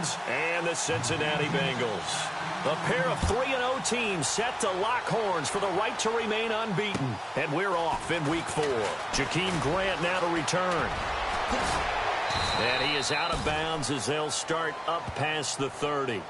Ravens and the Cincinnati Bengals. A pair of 3-0 teams set to lock horns for the right to remain unbeaten. And we're off in Week 4. Jakeem Grant now to return. And he is out of bounds as they'll start up past the 30.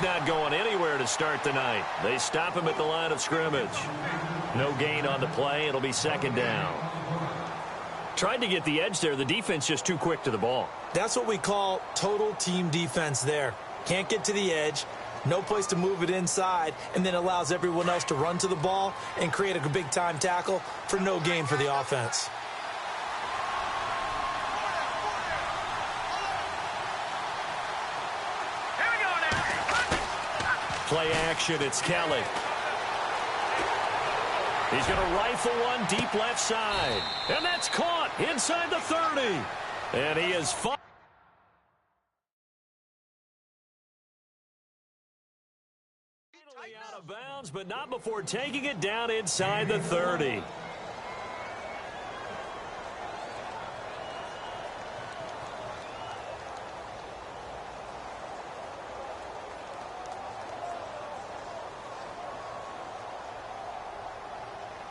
Not going anywhere to start the night. They stop him at the line of scrimmage. No gain on the play. It'll be second down. Tried to get the edge there. The defense just too quick to the ball. That's what we call total team defense there. Can't get to the edge, no place to move it inside, and then allows everyone else to run to the ball and create a big-time tackle for no gain for the offense. Play action, it's Kelly. He's going to rifle one deep left side. And that's caught inside the 30. And he is fine. Out of bounds, but not before taking it down inside the 30.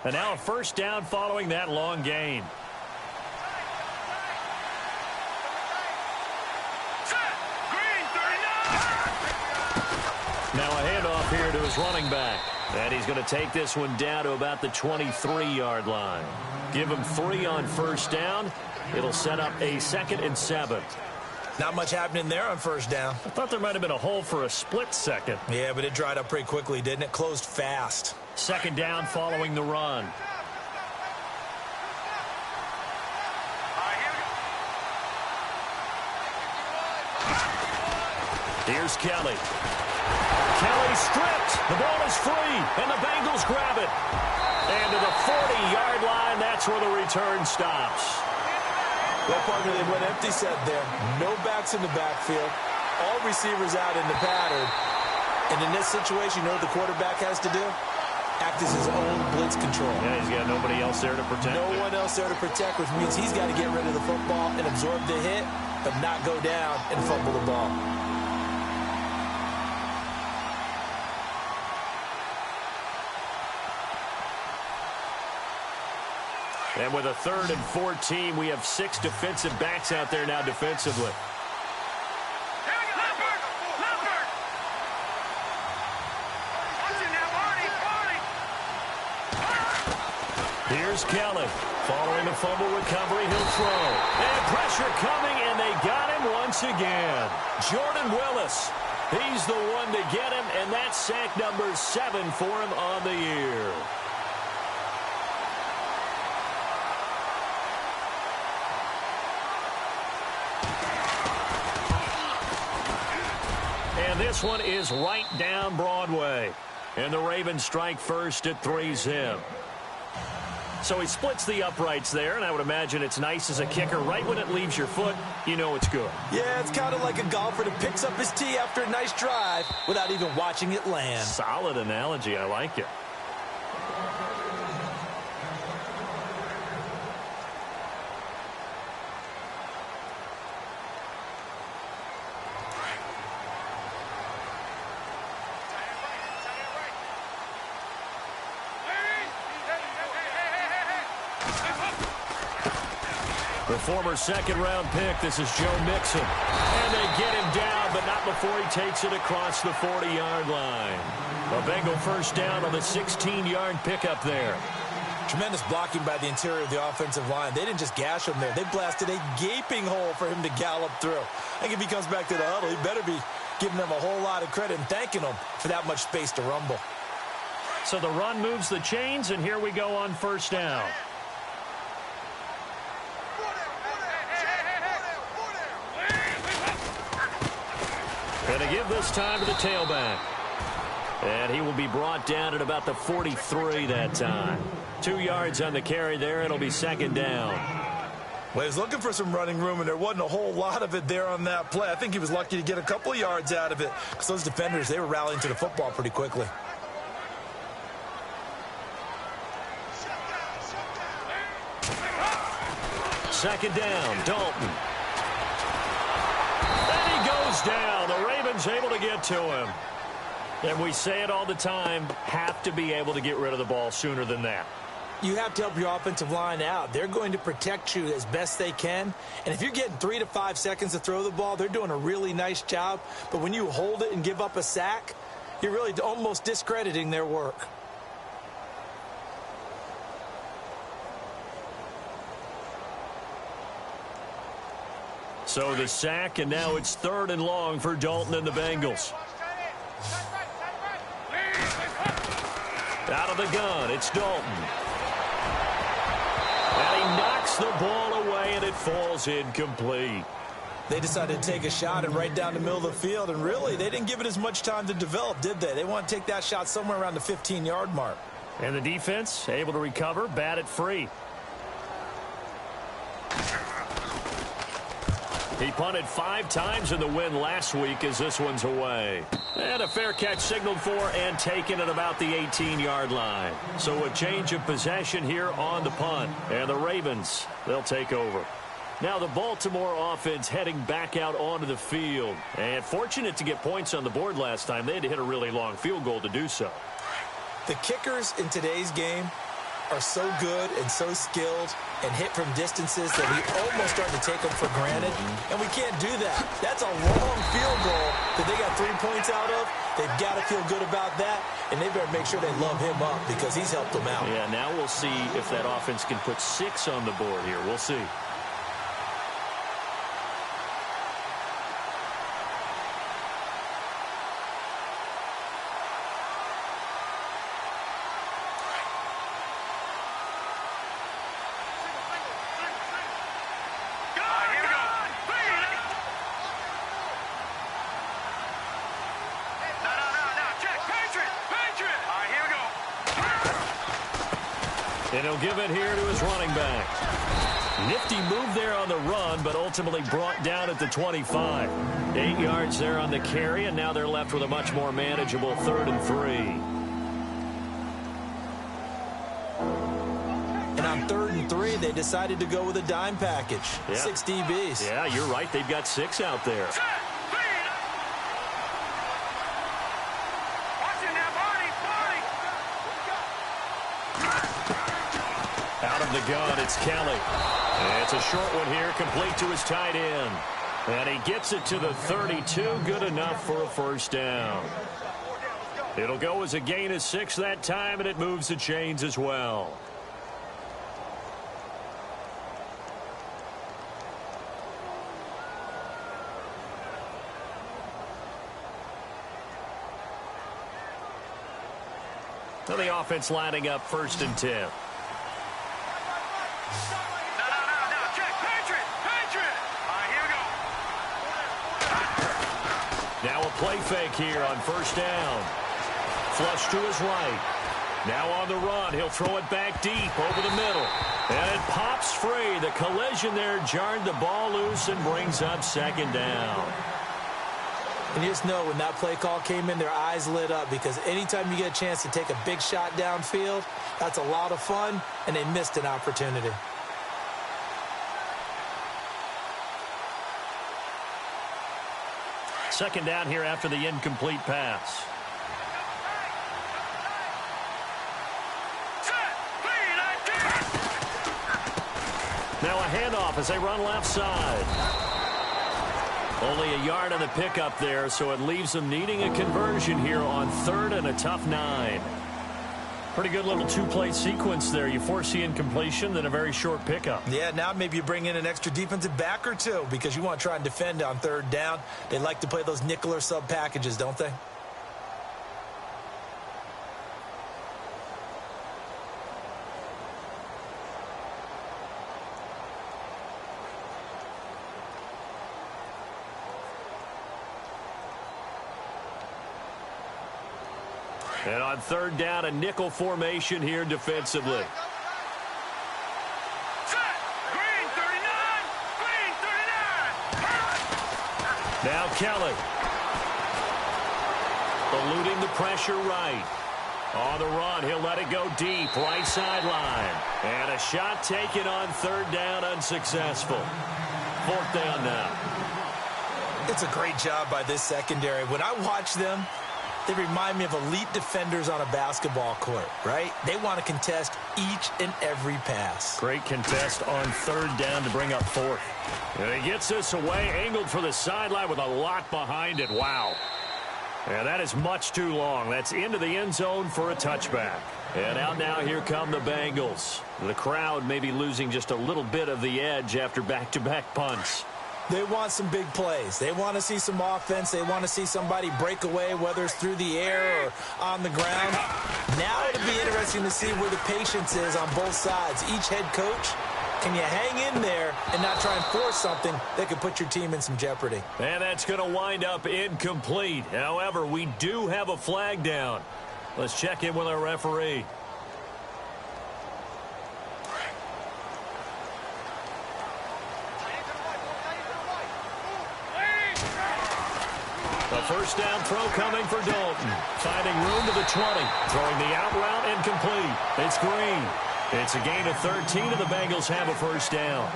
And now a first down following that long gain. Now a handoff here to his running back. And he's going to take this one down to about the 23-yard line. Give him 3 on first down. It'll set up a 2nd and 7. Not much happening there on first down. I thought there might have been a hole for a split second. Yeah, but it dried up pretty quickly, didn't it? Closed fast. Second down following the run. Here's Kelly. Kelly stripped. The ball is free, and the Bengals grab it. And to the 40-yard line, that's where the return stops. Well, partner, they went empty set there. No backs in the backfield. All receivers out in the pattern. And in this situation, you know what the quarterback has to do? Act as his own blitz control. Yeah, he's got nobody else there to protect. No one else there to protect, which means he's got to get rid of the football and absorb the hit, but not go down and fumble the ball. And with a 3rd and 14, we have 6 defensive backs out there now defensively. Here's Kelly. Following the fumble recovery, he'll throw. And pressure coming, and they got him once again. Jordan Willis. He's the one to get him, and that's sack number 7 for him on the year. And this one is right down Broadway. And the Ravens strike first at 3-zip. So he splits the uprights there, and I would imagine it's nice as a kicker. Right when it leaves your foot, you know it's good. Yeah, it's kind of like a golfer that picks up his tee after a nice drive without even watching it land. Solid analogy. I like it. The former 2nd-round pick, this is Joe Mixon. And they get him down, but not before he takes it across the 40-yard line. A Bengal first down on the 16-yard pickup there. Tremendous blocking by the interior of the offensive line. They didn't just gash him there. They blasted a gaping hole for him to gallop through. I think if he comes back to the huddle, he better be giving them a whole lot of credit and thanking them for that much space to rumble. So the run moves the chains, and here we go on first down. Going to give this time to the tailback. And he will be brought down at about the 43 that time. 2 yards on the carry there. It'll be second down. Well, he was looking for some running room, and there wasn't a whole lot of it there on that play. I think he was lucky to get a couple of yards out of it because those defenders, they were rallying to the football pretty quickly. Second down, Dalton. And he goes down. The Ravens able to get to him. And we say it all the time, have to be able to get rid of the ball sooner than that. You have to help your offensive line out. They're going to protect you as best they can. And if you're getting 3 to 5 seconds to throw the ball, they're doing a really nice job. But when you hold it and give up a sack, you're really almost discrediting their work. So the sack, and now it's 3rd and long for Dalton and the Bengals. Out of the gun, it's Dalton. And he knocks the ball away, and it falls incomplete. They decided to take a shot and right down the middle of the field, and really, they didn't give it as much time to develop, did they? They want to take that shot somewhere around the 15-yard mark. And the defense able to recover, bat it free. He punted 5 times in the win last week as this one's away. And a fair catch signaled for and taken at about the 18-yard line. So a change of possession here on the punt. And the Ravens, they'll take over. Now the Baltimore offense heading back out onto the field. And fortunate to get points on the board last time. They had to hit a really long field goal to do so. The kickers in today's game are so good and so skilled and hit from distances that we almost start to take them for granted, and we can't do that. That's a long field goal that they got 3 points out of. They've got to feel good about that, and they better make sure they love him up because he's helped them out. Yeah, now we'll see if that offense can put 6 on the board here. We'll see. And he'll give it here to his running back. Nifty move there on the run, but ultimately brought down at the 25. 8 yards there on the carry, and now they're left with a much more manageable 3rd and 3. And on 3rd and 3, they decided to go with a dime package. Yeah. 6 DBs. Yeah, you're right. They've got 6 out there. Out of the gun, it's Kelly. And it's a short one here, complete to his tight end. And he gets it to the 32, good enough for a first down. It'll go as a gain of 6 that time, and it moves the chains as well. So the offense lining up 1st and 10. Now a play fake here on 1st down. Flush to his right. Now on the run. He'll throw it back deep over the middle. And it pops free. The collision there jarred the ball loose and brings up 2nd down. And you just know when that play call came in, their eyes lit up because anytime you get a chance to take a big shot downfield, that's a lot of fun, and they missed an opportunity. Second down here after the incomplete pass. Now a handoff as they run left side. Only a yard on the pickup there, so it leaves them needing a conversion here on 3rd and a tough 9. Pretty good little two-play sequence there. You force the incompletion, then a very short pickup. Yeah, now maybe you bring in an extra defensive back or two because you want to try and defend on third down. They like to play those nickel or sub packages, don't they? And on third down, a nickel formation here defensively. Now Kelly. Eluding the pressure right. On the run, he'll let it go deep, right sideline. And a shot taken on third down, unsuccessful. Fourth down now. It's a great job by this secondary. When I watch them, they remind me of elite defenders on a basketball court, right? They want to contest each and every pass. Great contest on third down to bring up fourth. And he gets this away, angled for the sideline with a lot behind it. Wow. And that is much too long. That's into the end zone for a touchback. And out now, here come the Bengals. The crowd may be losing just a little bit of the edge after back-to-back punts. They want some big plays. They want to see some offense. They want to see somebody break away, whether it's through the air or on the ground. Now it'll be interesting to see where the patience is on both sides. Each head coach, can you hang in there and not try and force something that could put your team in some jeopardy? And that's going to wind up incomplete. However, we do have a flag down. Let's check in with our referee. A first down throw coming for Dalton. Finding room to the 20. Throwing the out route incomplete. It's Green. It's a gain of 13, and the Bengals have a first down.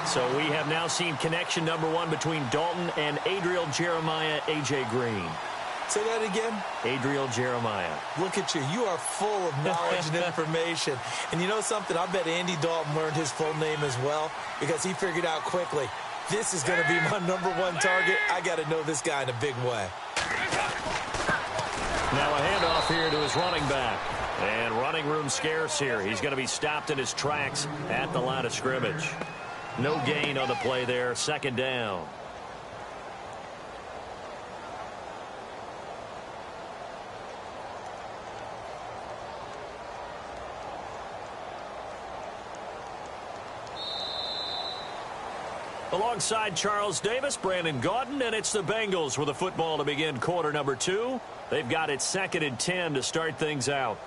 So we have now seen connection number one between Dalton and Adriel Jeremiah, A.J. Green. Say that again? Adriel Jeremiah. Look at you. You are full of knowledge and information. And you know something? I bet Andy Dalton learned his full name as well because he figured out quickly, this is going to be my number one target. I got to know this guy in a big way. Now a handoff here to his running back. And running room scarce here. He's going to be stopped in his tracks at the line of scrimmage. No gain on the play there. Second down. Alongside Charles Davis, Brandon Gaudin, and it's the Bengals with the football to begin quarter number 2. They've got it 2nd and 10 to start things out.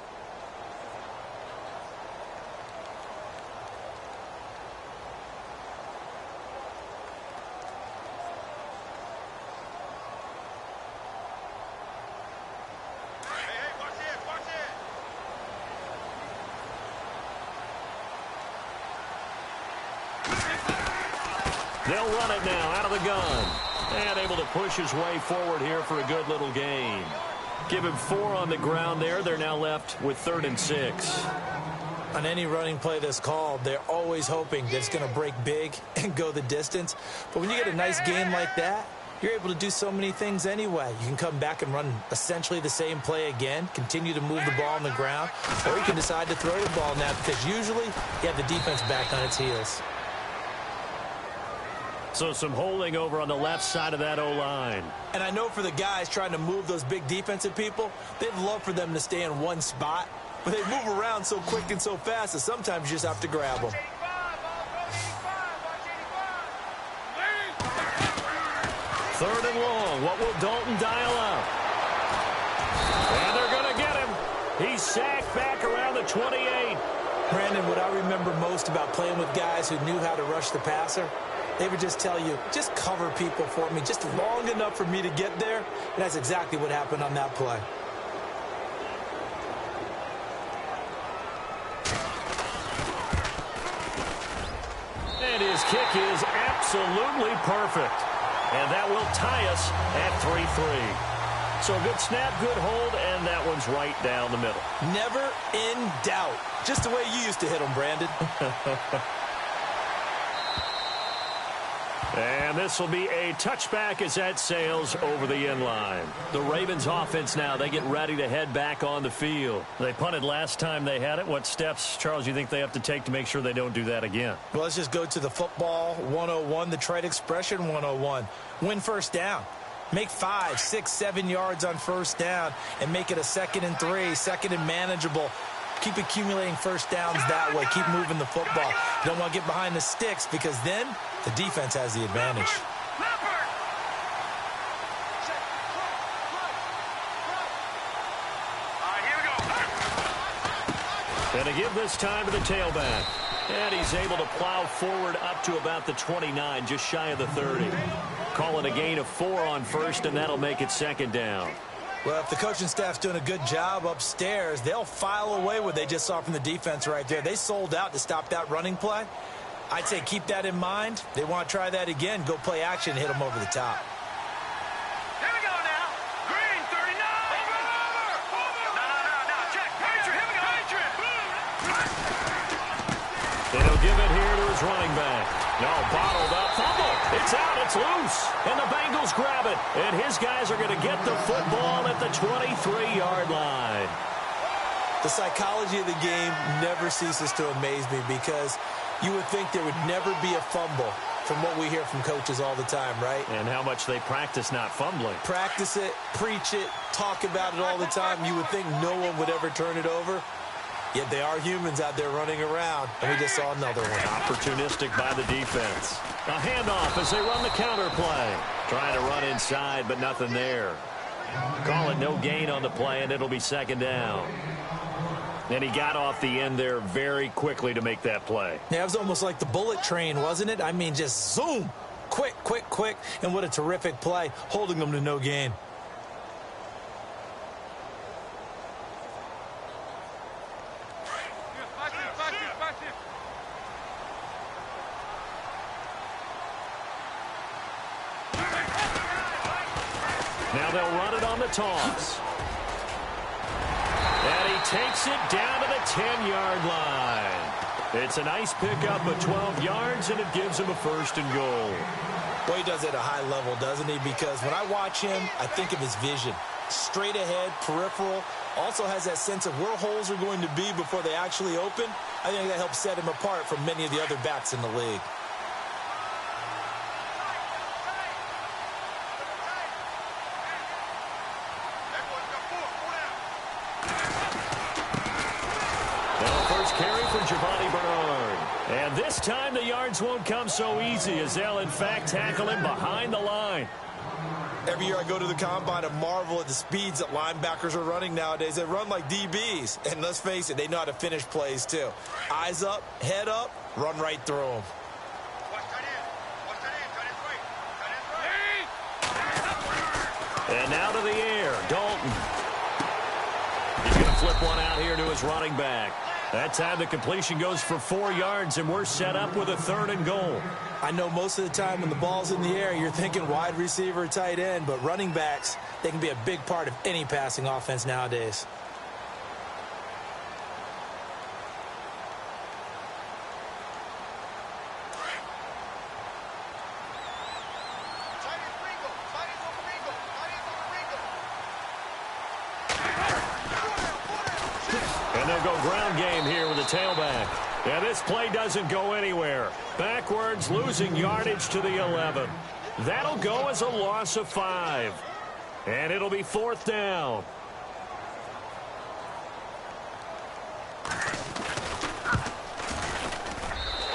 They'll run it now out of the gun. And able to push his way forward here for a good little gain. Give him 4 on the ground there. They're now left with 3rd and 6. On any running play that's called, they're always hoping that it's going to break big and go the distance. But when you get a nice gain like that, you're able to do so many things anyway. You can come back and run essentially the same play again, continue to move the ball on the ground, or you can decide to throw the ball now because usually you have the defense back on its heels. So some holding over on the left side of that O-line. And I know for the guys trying to move those big defensive people, they'd love for them to stay in one spot, but they move around so quick and so fast that sometimes you just have to grab them. 3rd and long. What will Dalton dial up? And they're going to get him. He's sacked back around the 28. Brandon, what I remember most about playing with guys who knew how to rush the passer, they would just tell you, just cover people for me, just long enough for me to get there. And that's exactly what happened on that play. And his kick is absolutely perfect. And that will tie us at 3-3. So a good snap, good hold, and that one's right down the middle. Never in doubt. Just the way you used to hit them, Brandon. And this will be a touchback as that sails over the end line. The Ravens offense now, they get ready to head back on the field. They punted last time they had it. What steps, Charles, you think they have to take to make sure they don't do that again? Well, let's just go to the football 101, the trade expression 101. Win first down. Make 5, 6, 7 yards on first down and make it a 2nd and 3, 2nd and manageable. Keep accumulating first downs that way. Keep moving the football. You don't want to get behind the sticks because then the defense has the advantage. And to give this time to the tailback. And he's able to plow forward up to about the 29, just shy of the 30. Calling a gain of 4 on first, and that'll make it 2nd down. Well, if the coaching staff's doing a good job upstairs, they'll file away what they just saw from the defense right there. They sold out to stop that running play. I'd say keep that in mind. They want to try that again. Go play action, hit them over the top. Here we go now. Green, 39. No. Check. Patriot. Here we go. Patriot. And he'll give it here to his running back. No, bottled up. Fumble. It's out. It's loose. And the Bengals grab it. And his guys are going to get the football at the 23-yard line. The psychology of the game never ceases to amaze me because you would think there would never be a fumble from what we hear from coaches all the time, right? And how much they practice not fumbling. Practice it, preach it, talk about it all the time. You would think no one would ever turn it over. Yet they are humans out there running around, and we just saw another one. Opportunistic by the defense. A handoff as they run the counter play. Trying to run inside, but nothing there. Call it no gain on the play, and it'll be 2nd down. And he got off the end there very quickly to make that play. Yeah, it was almost like the bullet train, wasn't it? I mean, just zoom. Quick. And what a terrific play, holding them to no gain. Now they'll run it on the toss. And he takes it down to the 10-yard line. It's a nice pickup of 12 yards, and it gives him a 1st and goal. Boy, he does it at a high level, doesn't he? Because when I watch him, I think of his vision. Straight ahead, peripheral. Also has that sense of where holes are going to be before they actually open. I think that helps set him apart from many of the other backs in the league. And this time the yards won't come so easy as they'll, in fact, tackle him behind the line. Every year I go to the combine and marvel at the speeds that linebackers are running nowadays. They run like DBs. And let's face it, they know how to finish plays too. Eyes up, head up, run right through them. And now to the air, Dalton. He's going to flip one out here to his running back. That time the completion goes for 4 yards, and we're set up with a 3rd and goal. I know most of the time when the ball's in the air, you're thinking wide receiver, tight end, but running backs, they can be a big part of any passing offense nowadays. And they'll go ground game here with the tailback. And this play doesn't go anywhere. Backwards, losing yardage to the 11. That'll go as a loss of 5. And it'll be 4th down.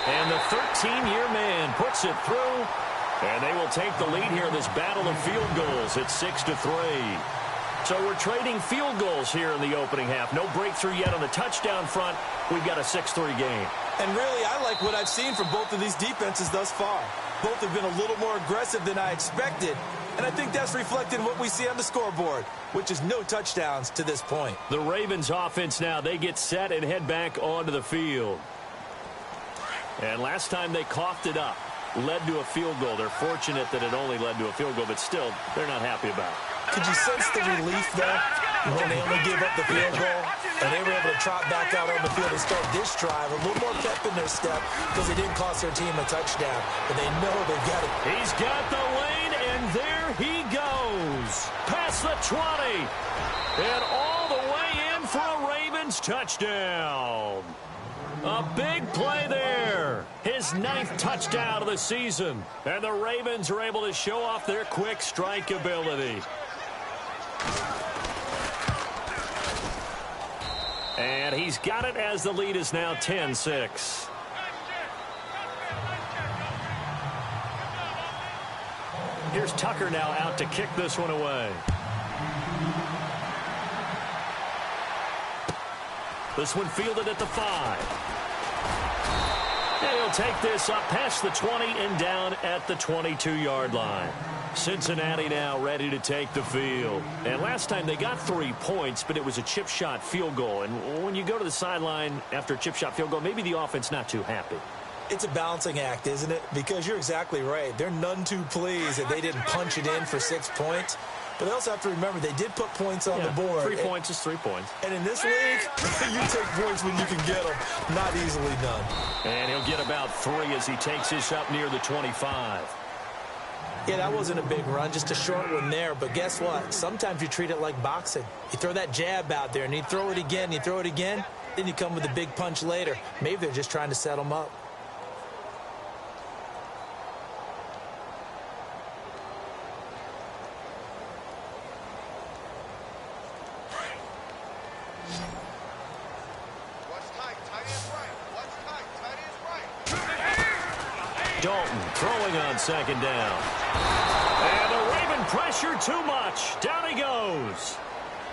And the 13-year man puts it through. And they will take the lead here in this battle of field goals at 6-3. So we're trading field goals here in the opening half. No breakthrough yet on the touchdown front. We've got a 6-3 game. And really, I like what I've seen from both of these defenses thus far. Both have been a little more aggressive than I expected. And I think that's reflected in what we see on the scoreboard, which is no touchdowns to this point. The Ravens offense now, they get set and head back onto the field. And last time they coughed it up, led to a field goal. They're fortunate that it only led to a field goal, but still, they're not happy about it. Could you sense the relief there? When they only gave up the field goal, and they were able to trot back out on the field and start this drive, a little more pep in their step because they didn't cost their team a touchdown. But they know they've got it. He's got the lane, and there he goes. Past the 20. And all the way in for a Ravens touchdown. A big play there. His 9th touchdown of the season. And the Ravens are able to show off their quick strike ability. And he's got it as the lead is now 10-6. Here's Tucker now out to kick this one away. This one fielded at the 5. And he'll take this up past the 20 and down at the 22-yard line. Cincinnati now ready to take the field. And last time they got 3 points, but it was a chip shot field goal. And when you go to the sideline after a chip shot field goal, maybe the offense not too happy. It's a balancing act, isn't it? Because you're exactly right. They're none too pleased that they didn't punch it in for 6 points. But they also have to remember they did put points on the board. 3 points is 3 points. And in this league, you take points when you can get them. Not easily done. And he'll get about 3 as he takes this up near the 25. Yeah, that wasn't a big run, just a short one there. But guess what? Sometimes you treat it like boxing. You throw that jab out there, and you throw it again, you throw it again, then you come with a big punch later. Maybe they're just trying to set them up. Dalton throwing on 2nd down. And the Raven pressure too much. Down he goes.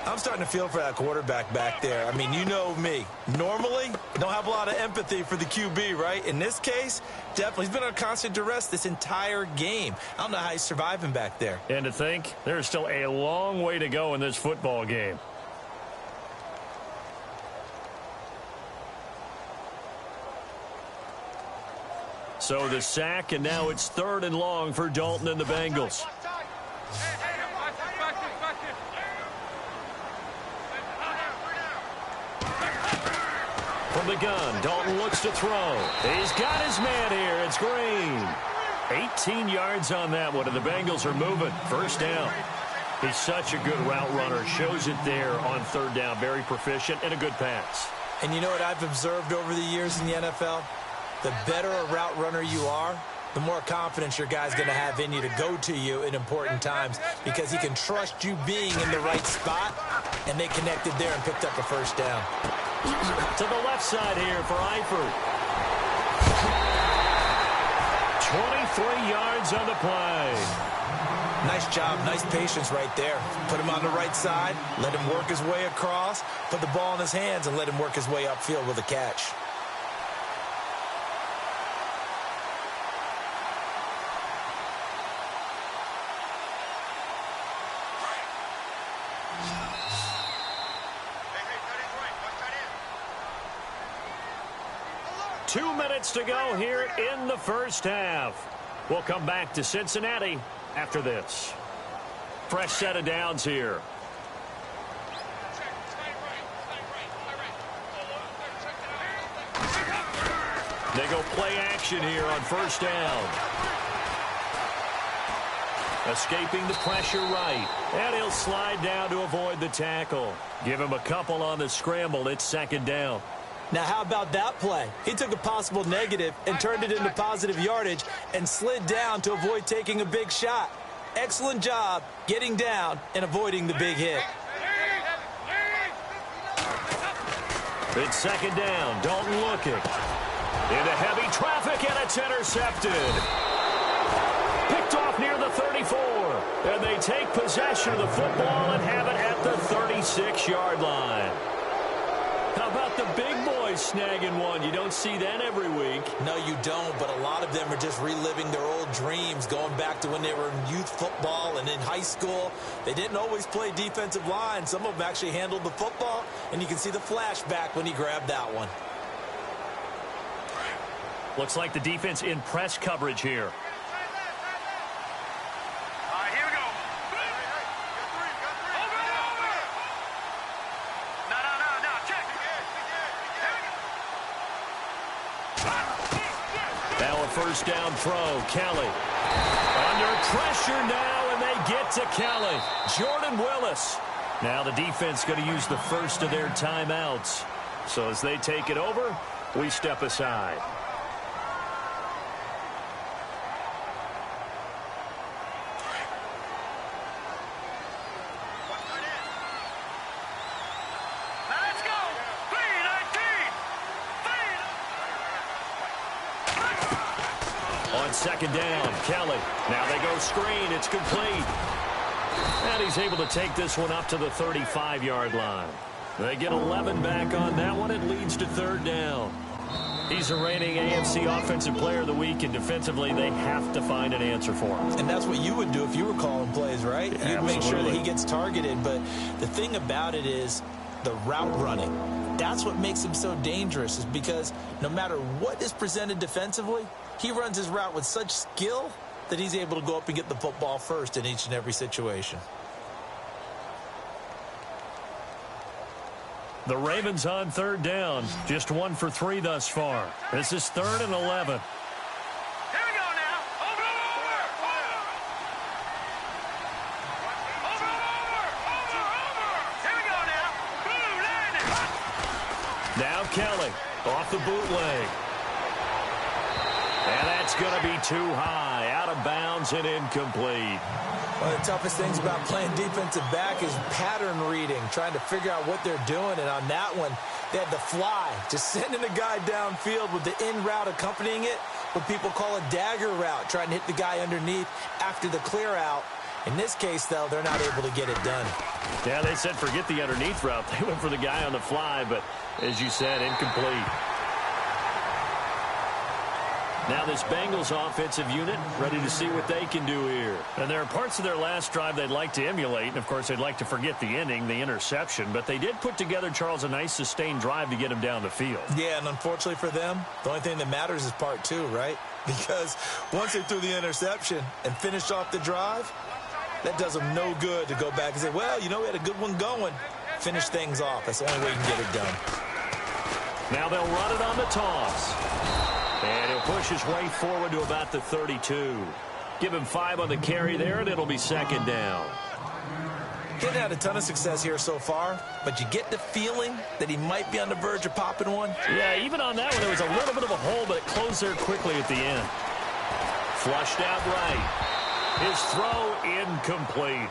I'm starting to feel for that quarterback back there. I mean, you know me. Normally, I don't have a lot of empathy for the QB, right? In this case, definitely. He's been on constant duress this entire game. I don't know how he's surviving back there. And to think, there's still a long way to go in this football game. So the sack, and now it's 3rd and long for Dalton and the Bengals. From the gun, Dalton looks to throw. He's got his man here. It's Green. 18 yards on that one, and the Bengals are moving. 1st down. He's such a good route runner. Shows it there on 3rd down. Very proficient and a good pass. And you know what I've observed over the years in the NFL? The better a route runner you are, the more confidence your guy's going to have in you to go to you in important times because he can trust you being in the right spot, and they connected there and picked up the 1st down. To the left side here for Eifert. 23 yards on the play. Nice job, nice patience right there. Put him on the right side, let him work his way across, put the ball in his hands, and let him work his way upfield with a catch. Two minutes to go here in the 1st half. We'll come back to Cincinnati after this. Fresh set of downs here. They go play action here on 1st down. Escaping the pressure right. And he'll slide down to avoid the tackle. Give him a couple on the scramble. It's 2nd down. Now, how about that play? He took a possible negative and turned it into positive yardage and slid down to avoid taking a big shot. Excellent job getting down and avoiding the big hit. It's 2nd down. Dalton looking. Into heavy traffic, and it's intercepted. Picked off near the 34. And they take possession of the football and have it at the 36-yard line. How about the big boys snagging one? You don't see that every week. No, you don't, but a lot of them are just reliving their old dreams, going back to when they were in youth football and in high school. They didn't always play defensive line. Some of them actually handled the football, and you can see the flashback when he grabbed that one. Looks like the defense in press coverage here. first down throw. Kelly. Under pressure now, and they get to Kelly. Jordan Willis. Now the defense going to use the first of their timeouts. So as they take it over, we step aside. Let's go. 3-19. On second down, Kelly. Now they go screen. It's complete. And he's able to take this one up to the 35-yard line. They get 11 back on that one. It leads to third down. He's the reigning AFC Offensive Player of the Week, and defensively they have to find an answer for him. And that's what you would do if you were calling plays, right? Yeah, you'd make sure that absolutely. he gets targeted. But the thing about it is the route running. That's what makes him so dangerous, is because no matter what is presented defensively, he runs his route with such skill that he's able to go up and get the football first in each and every situation. The Ravens on third down. Just 1 for 3 thus far. This is 3rd and 11. Here we go now. Over. Here we go now. Boom, landing. Now Kelly off the bootleg. And that's going to be too high. Out of bounds and incomplete. One of the toughest things about playing defensive back is pattern reading, trying to figure out what they're doing. And on that one, they had the fly, just sending a guy downfield with the in route accompanying it, what people call a dagger route, trying to hit the guy underneath after the clear out. In this case, though, they're not able to get it done. Yeah, they said forget the underneath route. They went for the guy on the fly, but as you said, incomplete. Now this Bengals offensive unit ready to see what they can do here. And there are parts of their last drive they'd like to emulate. And, of course, they'd like to forget the ending, the interception. But they did put together, Charles, a nice sustained drive to get him down the field. Yeah, and unfortunately for them, the only thing that matters is part 2, right? Because once they threw the interception and finished off the drive, that does them no good to go back and say, well, you know, we had a good one going. Finish things off. That's the only way you can get it done. Now they'll run it on the toss. And he'll push his way forward to about the 32. Give him 5 on the carry there, and it'll be second down. He hasn't had a ton of success here so far, but you get the feeling that he might be on the verge of popping one. Yeah, even on that one, there was a little bit of a hole, but it closed there quickly at the end. Flushed out right. His throw incomplete.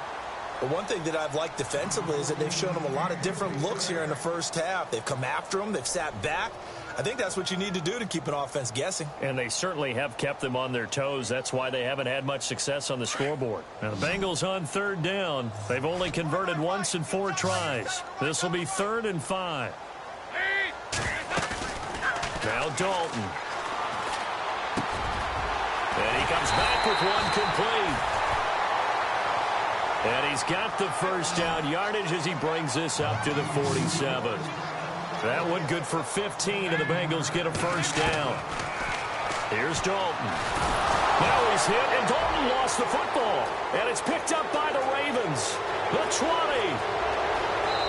But one thing that I've liked defensively is that they've shown him a lot of different looks here in the first half. They've come after him. They've sat back. I think that's what you need to do to keep an offense guessing. And they certainly have kept them on their toes. That's why they haven't had much success on the scoreboard. Now the Bengals on third down. They've only converted once in 4 tries. This will be 3rd and 5. Now Dalton. And he comes back with one complete. And he's got the first down yardage as he brings this up to the 47. That one good for 15, and the Bengals get a first down. Here's Dalton. Now he's hit, and Dalton lost the football. And it's picked up by the Ravens. The 20.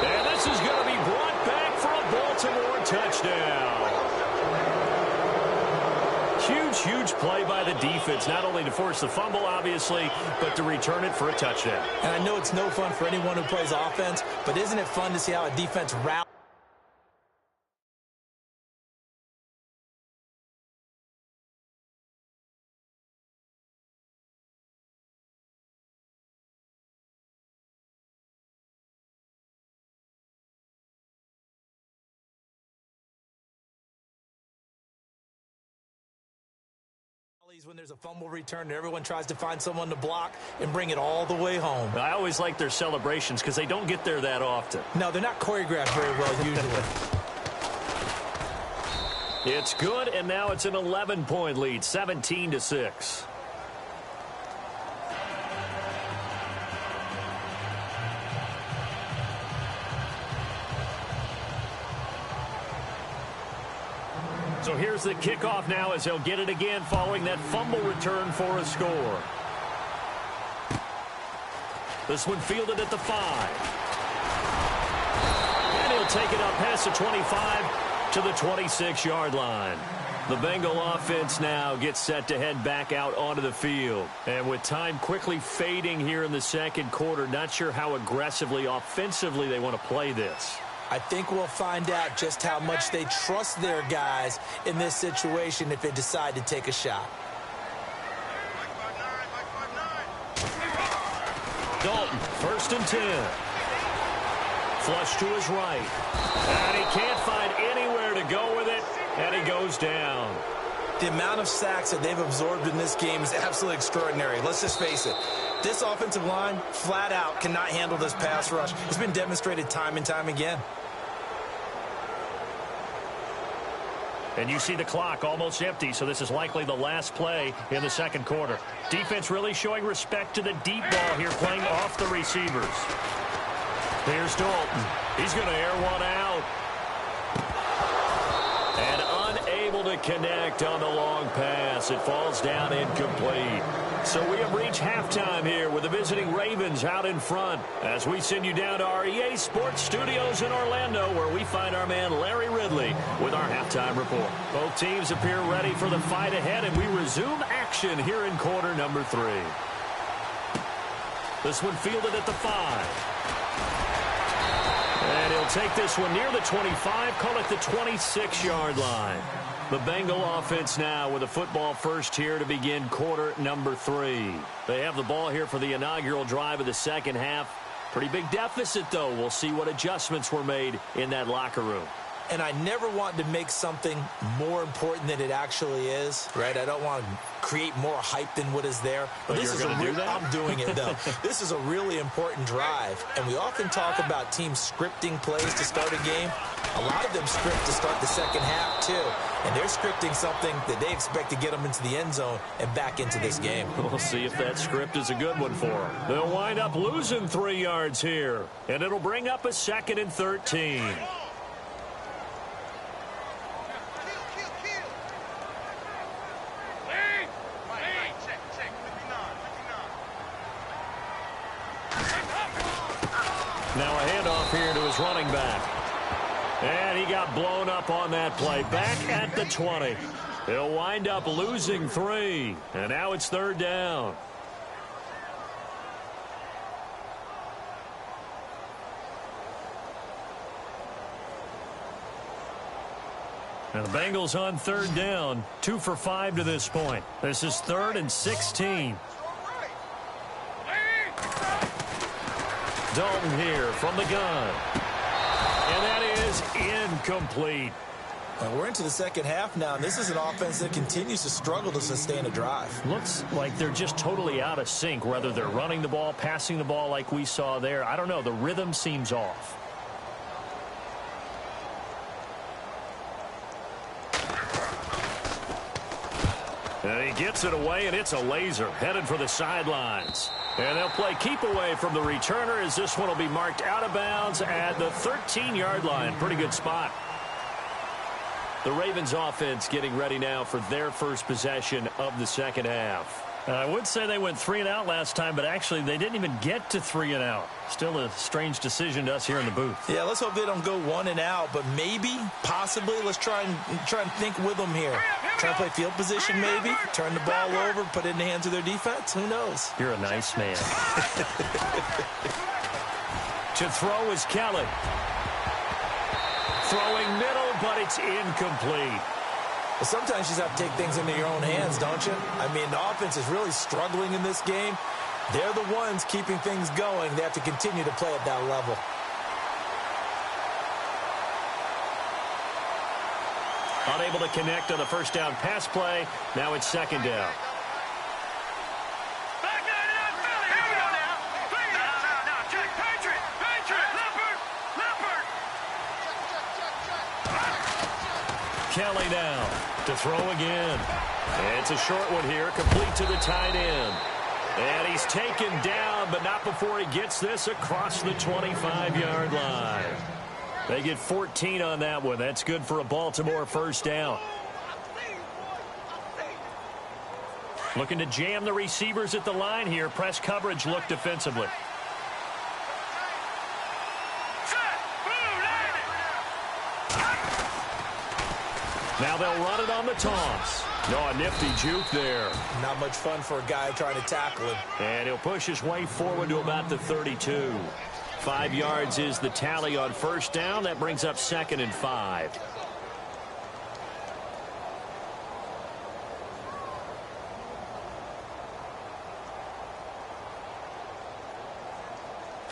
And this is going to be brought back for a Baltimore touchdown. Huge play by the defense, not only to force the fumble, obviously, but to return it for a touchdown. And I know it's no fun for anyone who plays offense, but isn't it fun to see how a defense rallies? When there's a fumble return and everyone tries to find someone to block and bring it all the way home. I always like their celebrations because they don't get there that often. No, they're not choreographed very well usually. It's good, and now it's an 11-point lead, 17-6. So here's the kickoff now as they'll get it again following that fumble return for a score. This one fielded at the 5. And he'll take it up past the 25 to the 26-yard line. The Bengal offense now gets set to head back out onto the field. And with time quickly fading here in the second quarter, not sure how aggressively, offensively they want to play this. I think we'll find out just how much they trust their guys in this situation if they decide to take a shot. Dalton, 1st and 10. Flush to his right. And he can't find anywhere to go with it, and he goes down. The amount of sacks that they've absorbed in this game is absolutely extraordinary. Let's just face it. This offensive line, flat out, cannot handle this pass rush. It's been demonstrated time and time again. And you see the clock almost empty, so this is likely the last play in the second quarter. Defense really showing respect to the deep ball here, playing off the receivers. Here's Dalton. He's going to air one out. And unable to connect on the long pass. It falls down incomplete. So we have reached halftime here with the visiting Ravens out in front as we send you down to our EA Sports Studios in Orlando, where we find our man Larry Ridley with our halftime report. Both teams appear ready for the fight ahead, and we resume action here in quarter number 3. This one fielded at the 5. And he'll take this one near the 25, call it the 26-yard line. The Bengal offense now with a football first here to begin quarter number 3. They have the ball here for the inaugural drive of the second half. Pretty big deficit, though. We'll see what adjustments were made in that locker room. And I never want to make something more important than it actually is, right? I don't want to create more hype than what is there. But this is I'm doing it, though. This is a really important drive. And we often talk about teams scripting plays to start a game. A lot of them script to start the second half, too. And they're scripting something that they expect to get them into the end zone and back into this game. We'll see if that script is a good one for them. They'll wind up losing 3 yards here. And it'll bring up a 2nd and 13. Now a handoff here to his running back. And he got blown up on that play. Back at the 20. He'll wind up losing 3. And now it's 3rd down. And the Bengals on 3rd down. 2 for 5 to this point. This is 3rd and 16. Dalton here from the gun. And that is incomplete. And we're into the second half now, and this is an offense that continues to struggle to sustain a drive. Looks like they're just totally out of sync, whether they're running the ball, passing the ball like we saw there. I don't know. The rhythm seems off. And he gets it away, and it's a laser headed for the sidelines. And they'll play keep away from the returner as this one will be marked out of bounds at the 13-yard line. Pretty good spot. The Ravens offense getting ready now for their first possession of the second half. I would say they went 3 and out last time, but actually they didn't even get to 3 and out. Still a strange decision to us here in the booth. Yeah, let's hope they don't go 1 and out, but maybe, possibly, let's try and think with them here. Try to play field position maybe, turn the ball over, put it in the hands of their defense. Who knows? You're a nice man. To throw is Kelly. Throwing middle, but it's incomplete. Well, sometimes you just have to take things into your own hands, don't you? I mean, the offense is really struggling in this game. They're the ones keeping things going. They have to continue to play at that level. Unable to connect on the first down pass play. Now it's 2nd down. Kelly now to throw again. It's a short one here, complete to the tight end. And he's taken down, but not before he gets this across the 25-yard line. They get 14 on that one. That's good for a Baltimore first down. Looking to jam the receivers at the line here. Press coverage look defensively. Now they'll run it on the toss. No, a nifty juke there. Not much fun for a guy trying to tackle him. And he'll push his way forward to about the 32. 5 yards is the tally on first down. That brings up 2nd and 5.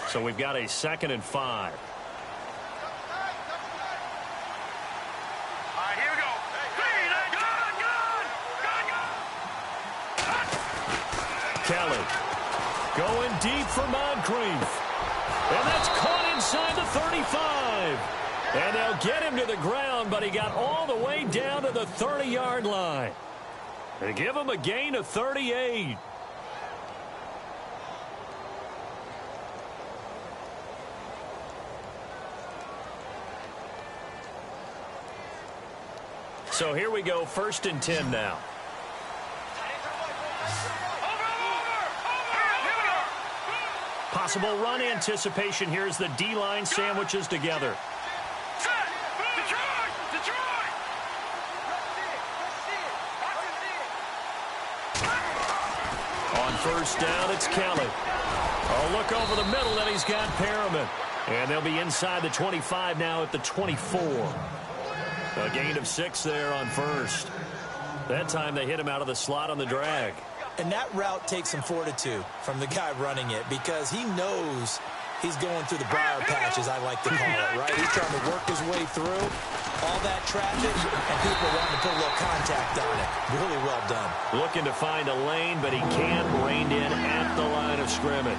So we've got a 2nd and 5. Kelly going deep for Moncrief. And that's caught inside the 35. And they'll get him to the ground, but he got all the way down to the 30-yard line. They give him a gain of 38. So here we go, 1st and 10 now. Possible run anticipation here as the D-line sandwiches together. On first down, it's Kelly. A look over the middle, and he's got Perriman. And they'll be inside the 25 now at the 24. A gain of 6 there on first. That time they hit him out of the slot on the drag. And that route takes some fortitude from the guy running it because he knows he's going through the briar patch, as I like to call it, right? He's trying to work his way through all that traffic, and people wanting to put a little contact on it. Really well done. Looking to find a lane, but he can't rein in at the line of scrimmage.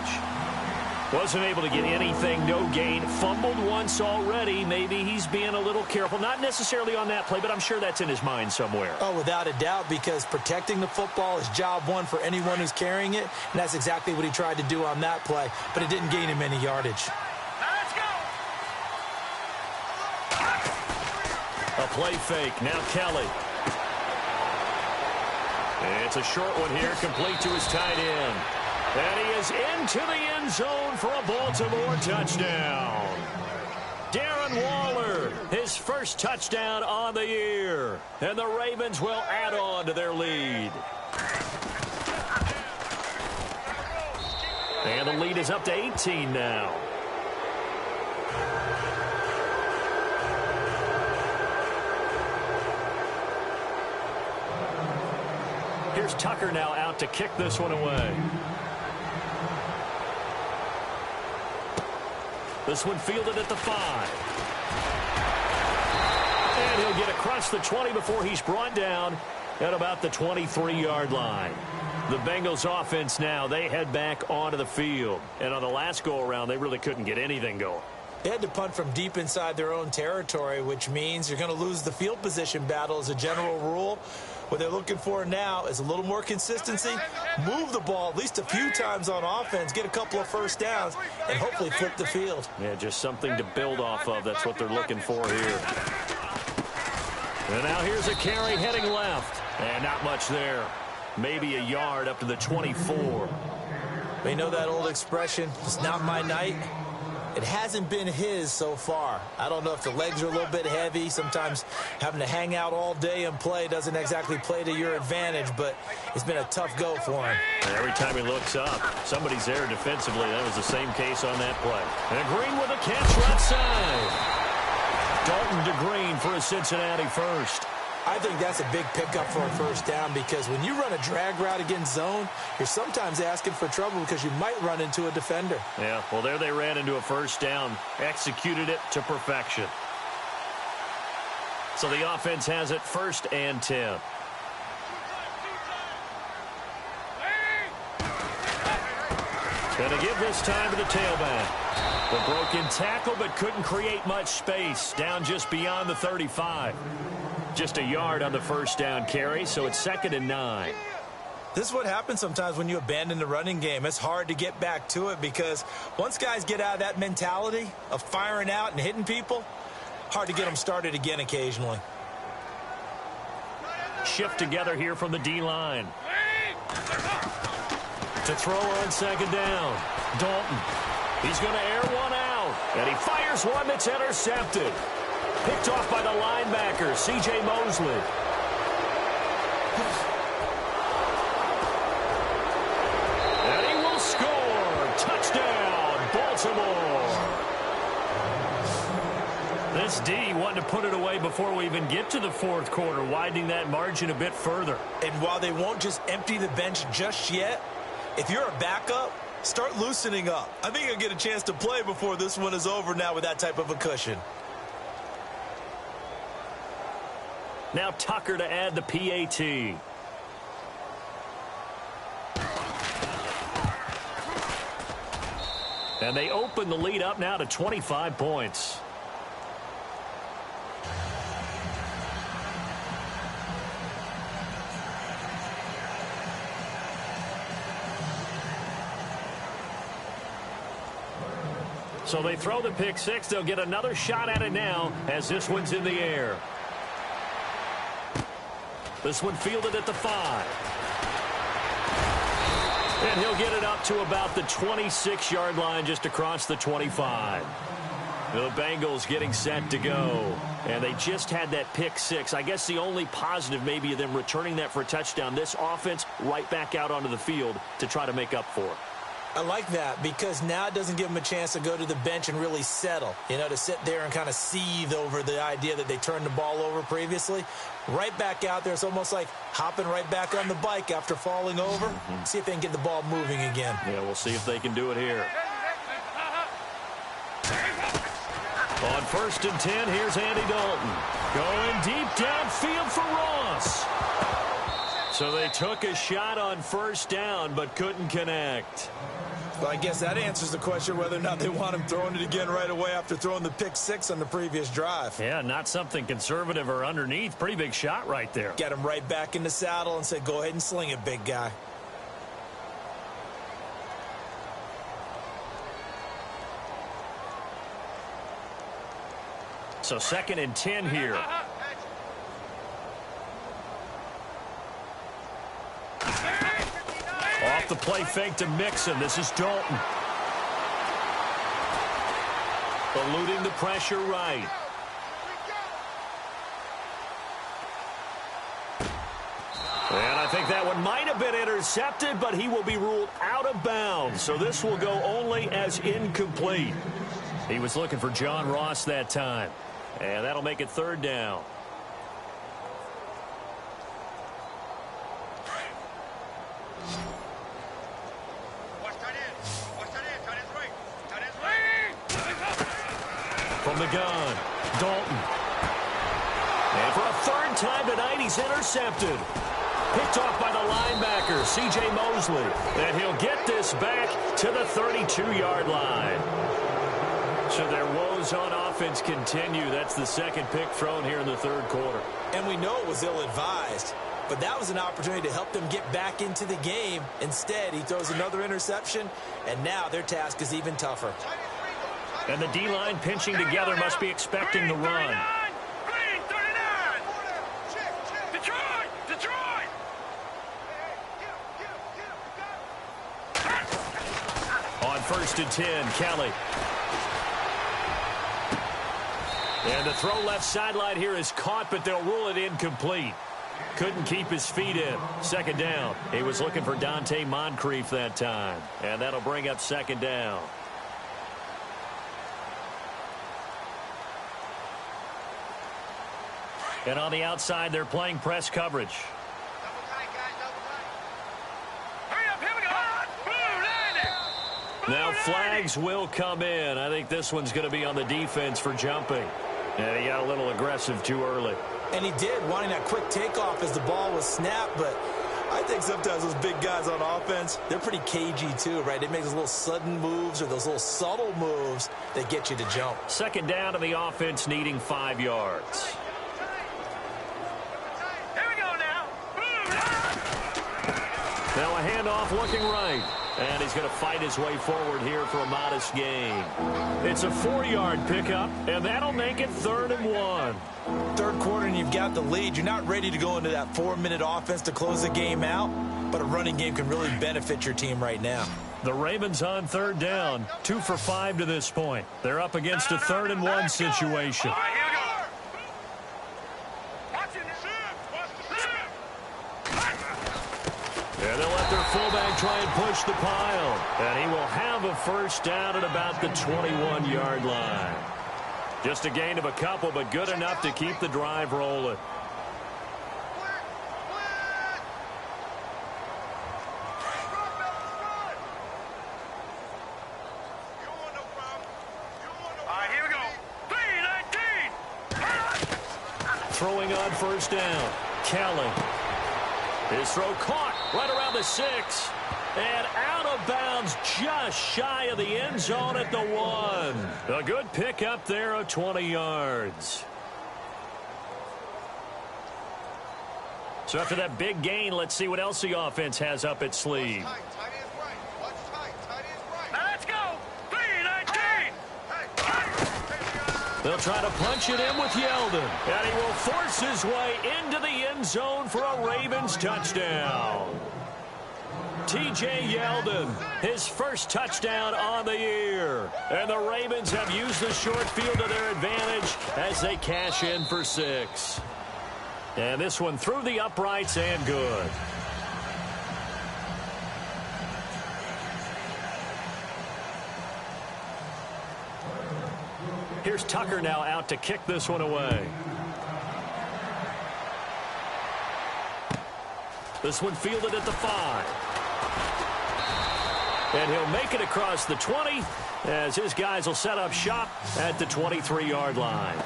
Wasn't able to get anything, no gain. Fumbled once already. Maybe he's being a little careful. Not necessarily on that play, but I'm sure that's in his mind somewhere. Oh, without a doubt, because protecting the football is job one for anyone who's carrying it, and that's exactly what he tried to do on that play, but it didn't gain him any yardage. Let's go! A play fake. Now Kelly. It's a short one here, complete to his tight end. And he is into the end zone for a Baltimore touchdown. Darren Waller, his first touchdown on the year. And the Ravens will add on to their lead. And the lead is up to 18 now. Here's Tucker now out to kick this one away. This one fielded at the 5. And he'll get across the 20 before he's brought down at about the 23-yard line. The Bengals offense now, they head back onto the field. And on the last go-around, they really couldn't get anything going. They had to punt from deep inside their own territory, which means you're going to lose the field position battle as a general rule. What they're looking for now is a little more consistency, move the ball at least a few times on offense, get a couple of first downs, and hopefully flip the field. Yeah, just something to build off of. That's what they're looking for here. And now here's a carry heading left. And not much there. Maybe a yard up to the 24. We know that old expression, it's not my night. It hasn't been his so far. I don't know if the legs are a little bit heavy. Sometimes having to hang out all day and play doesn't exactly play to your advantage, but it's been a tough go for him. And every time he looks up, somebody's there defensively. That was the same case on that play. And Green with a catch left side. Dalton to Green for a Cincinnati first. I think that's a big pickup for a first down because when you run a drag route against zone, you're sometimes asking for trouble because you might run into a defender. Yeah, well, there they ran into a first down, executed it to perfection. So the offense has it 1st and 10. Going to give this time to the tailback. The broken tackle, but couldn't create much space. Down just beyond the 35. Just a yard on the first down carry, so it's 2nd and 9. This is what happens sometimes when you abandon the running game. It's hard to get back to it because once guys get out of that mentality of firing out and hitting people, hard to get them started again occasionally. Shift together here from the D-line. To throw on 2nd down. Dalton. He's going to air one out. And he fires one that's intercepted. Picked off by the linebacker, C.J. Mosley. And he will score. Touchdown, Baltimore. This D wanting to put it away before we even get to the fourth quarter, widening that margin a bit further. And while they won't just empty the bench just yet, if you're a backup, start loosening up. I think you'll get a chance to play before this one is over now with that type of a cushion. Now Tucker to add the PAT. And they open the lead up now to 25 points. So they throw the pick six. They'll get another shot at it now as this one's in the air. This one fielded at the 5. And he'll get it up to about the 26-yard line just across the 25. The Bengals getting set to go. And they just had that pick six. I guess the only positive maybe of them returning that for a touchdown. This offense right back out onto the field to try to make up for it. I like that because now it doesn't give them a chance to go to the bench and really settle, to sit there and kind of seethe over the idea that they turned the ball over previously. Right back out there, it's almost like hopping right back on the bike after falling over. See if they can get the ball moving again. Yeah, we'll see if they can do it here. On 1st and 10, here's Andy Dalton. Going deep downfield for Ross. So they took a shot on 1st down but couldn't connect. Well, I guess that answers the question whether or not they want him throwing it again right away after throwing the pick six on the previous drive. Yeah, not something conservative or underneath. Pretty big shot right there. Get him right back in the saddle and said, go ahead and sling it, big guy. So 2nd and 10 here. Off the play fake to Mixon. This is Dalton. Eluding the pressure right. And I think that one might have been intercepted, but he will be ruled out of bounds. So this will go only as incomplete. He was looking for John Ross that time. And that'll make it 3rd down. From the gun, Dalton. And for a 3rd time tonight, he's intercepted. Picked off by the linebacker, C.J. Mosley. And he'll get this back to the 32-yard line. So their woes on offense continue. That's the 2nd pick thrown here in the 3rd quarter. And we know it was ill-advised, but that was an opportunity to help them get back into the game. Instead, he throws another interception, and now their task is even tougher. And the D-line pinching together must be expecting the run. Green 39. Detroit. On 1st and 10, Kelly. And the throw left sideline here is caught, but they'll rule it incomplete. Couldn't keep his feet in. 2nd down. He was looking for Dante Moncrief that time. And that'll bring up 2nd down. And on the outside, they're playing press coverage. Hurry up, here we go. Now flags will come in. I think this one's going to be on the defense for jumping. And he got a little aggressive too early. And he did, wanting that quick takeoff as the ball was snapped, but I think sometimes those big guys on offense, they're pretty cagey too, right? They make those little sudden moves or those little subtle moves that get you to jump. 2nd down, and the offense needing 5 yards. Now a handoff looking right. And he's going to fight his way forward here for a modest gain. It's a 4-yard pickup, and that'll make it 3rd and 1. 3rd quarter, and you've got the lead. You're not ready to go into that 4-minute offense to close the game out, but a running game can really benefit your team right now. The Ravens on 3rd down, 2 for 5 to this point. They're up against a 3rd and 1 situation. All right, here we go. try and push the pile. And he will have a first down at about the 21-yard line. Just a gain of a couple, but good enough to keep the drive rolling. Throwing on first down. Kelly. His throw caught right around the 6. And out of bounds just shy of the end zone at the 1. A good pickup there of 20 yards. So after that big gain, let's see what else the offense has up its sleeve. They'll try to punch it in with Yeldon. And he will force his way into the end zone for a Ravens touchdown. T.J. Yeldon, his first touchdown on the year. And the Ravens have used the short field to their advantage as they cash in for 6. And this one through the uprights and good. Here's Tucker now out to kick this one away. This one fielded at the 5. And he'll make it across the 20 as his guys will set up shop at the 23-yard line.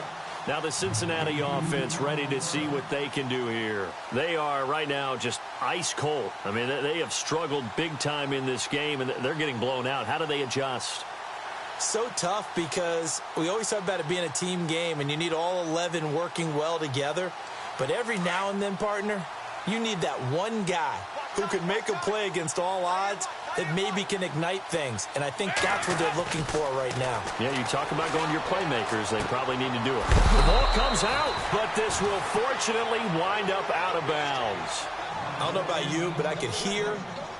Now the Cincinnati offense ready to see what they can do here. They are right now just ice cold. I mean, they have struggled big time in this game, and they're getting blown out. How do they adjust? So tough because we always talk about it being a team game, and you need all 11 working well together. But every now and then, partner, you need that one guy who can make a play against all odds that maybe can ignite things. And I think that's what they're looking for right now. Yeah, you talk about going to your playmakers. They probably need to do it. The ball comes out, but this will fortunately wind up out of bounds. I don't know about you, but I could hear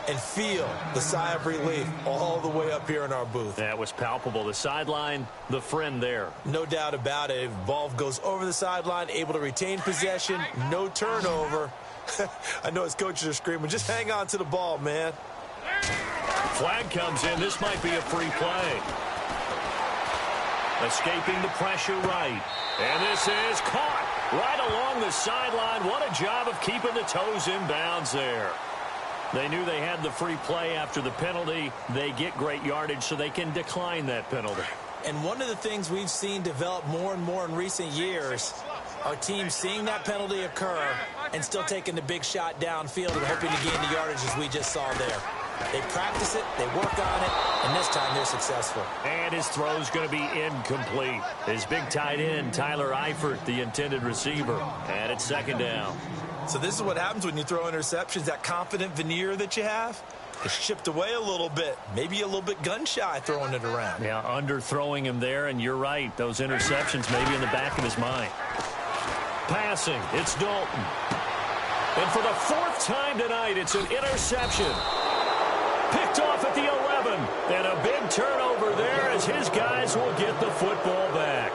and feel the sigh of relief all the way up here in our booth. That was palpable. The sideline, the friend there. No doubt about it. Ball goes over the sideline, able to retain possession, no turnover. I know his coaches are screaming, just hang on to the ball, man. Flag comes in. This might be a free play. Escaping the pressure right. And this is caught right along the sideline. What a job of keeping the toes in bounds there. They knew they had the free play after the penalty. They get great yardage so they can decline that penalty. And one of the things we've seen develop more and more in recent years are teams seeing that penalty occur and still taking the big shot downfield and hoping to gain the yardage as we just saw there. They practice it, they work on it, and this time they're successful. And his throw's going to be incomplete. His big tight end, Tyler Eifert, the intended receiver. And it's second down. So this is what happens when you throw interceptions. That confident veneer that you have is chipped away a little bit. Maybe a little bit gun-shy throwing it around. Yeah, underthrowing him there, and you're right. Those interceptions may be in the back of his mind. Passing, it's Dalton. And for the 4th time tonight, it's an interception. Picked off at the 11. And a big turnover there as his guys will get the football back.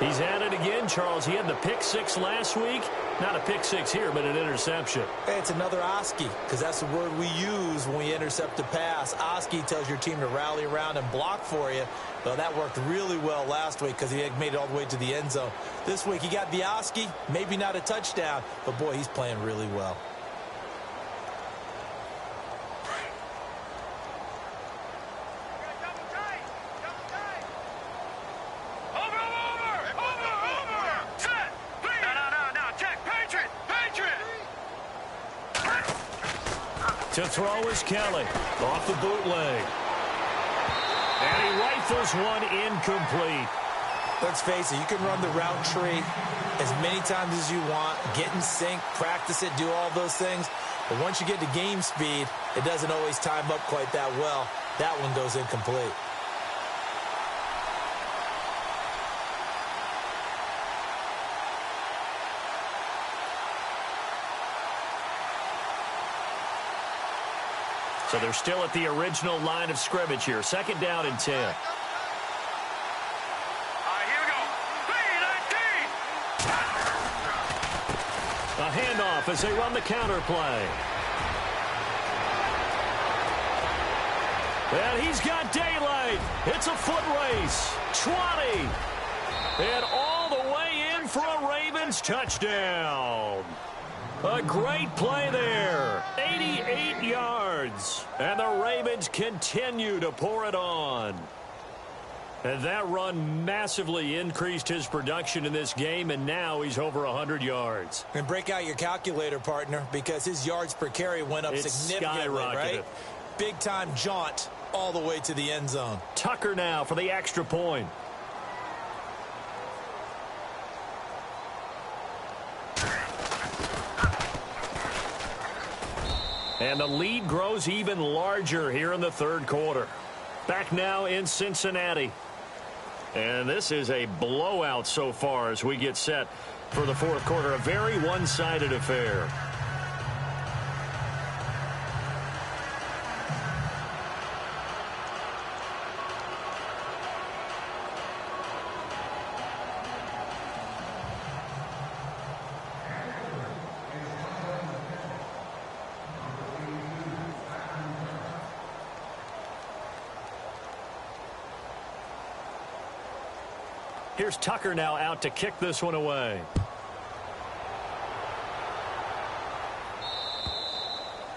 He's at it again, Charles. He had the pick 6 last week. Not a pick 6 here, but an interception. Hey, it's another Oski, because that's the word we use when we intercept a pass. Oski tells your team to rally around and block for you. Well, that worked really well last week because he had made it all the way to the end zone. This week he got the Oski, maybe not a touchdown, but boy, he's playing really well. To throw is Kelly. Off the bootleg. And he rifles one incomplete. Let's face it, you can run the route tree as many times as you want, get in sync, practice it, do all those things. But once you get to game speed, it doesn't always time up quite that well. That one goes incomplete. So they're still at the original line of scrimmage here. Second down and 10. All right, here we go. A handoff as they run the counter play. And he's got daylight. It's a foot race. 20. And all the way in for a Ravens touchdown. A great play there. 88 yards. And the Ravens continue to pour it on. And that run massively increased his production in this game, and now he's over 100 yards. And break out your calculator, partner, because his yards per carry went up significantly, right? Big-time jaunt all the way to the end zone. Tucker now for the extra point. And the lead grows even larger here in the third quarter. Back now in Cincinnati. And this is a blowout so far as we get set for the fourth quarter. A very one-sided affair. Here's Tucker now out to kick this one away.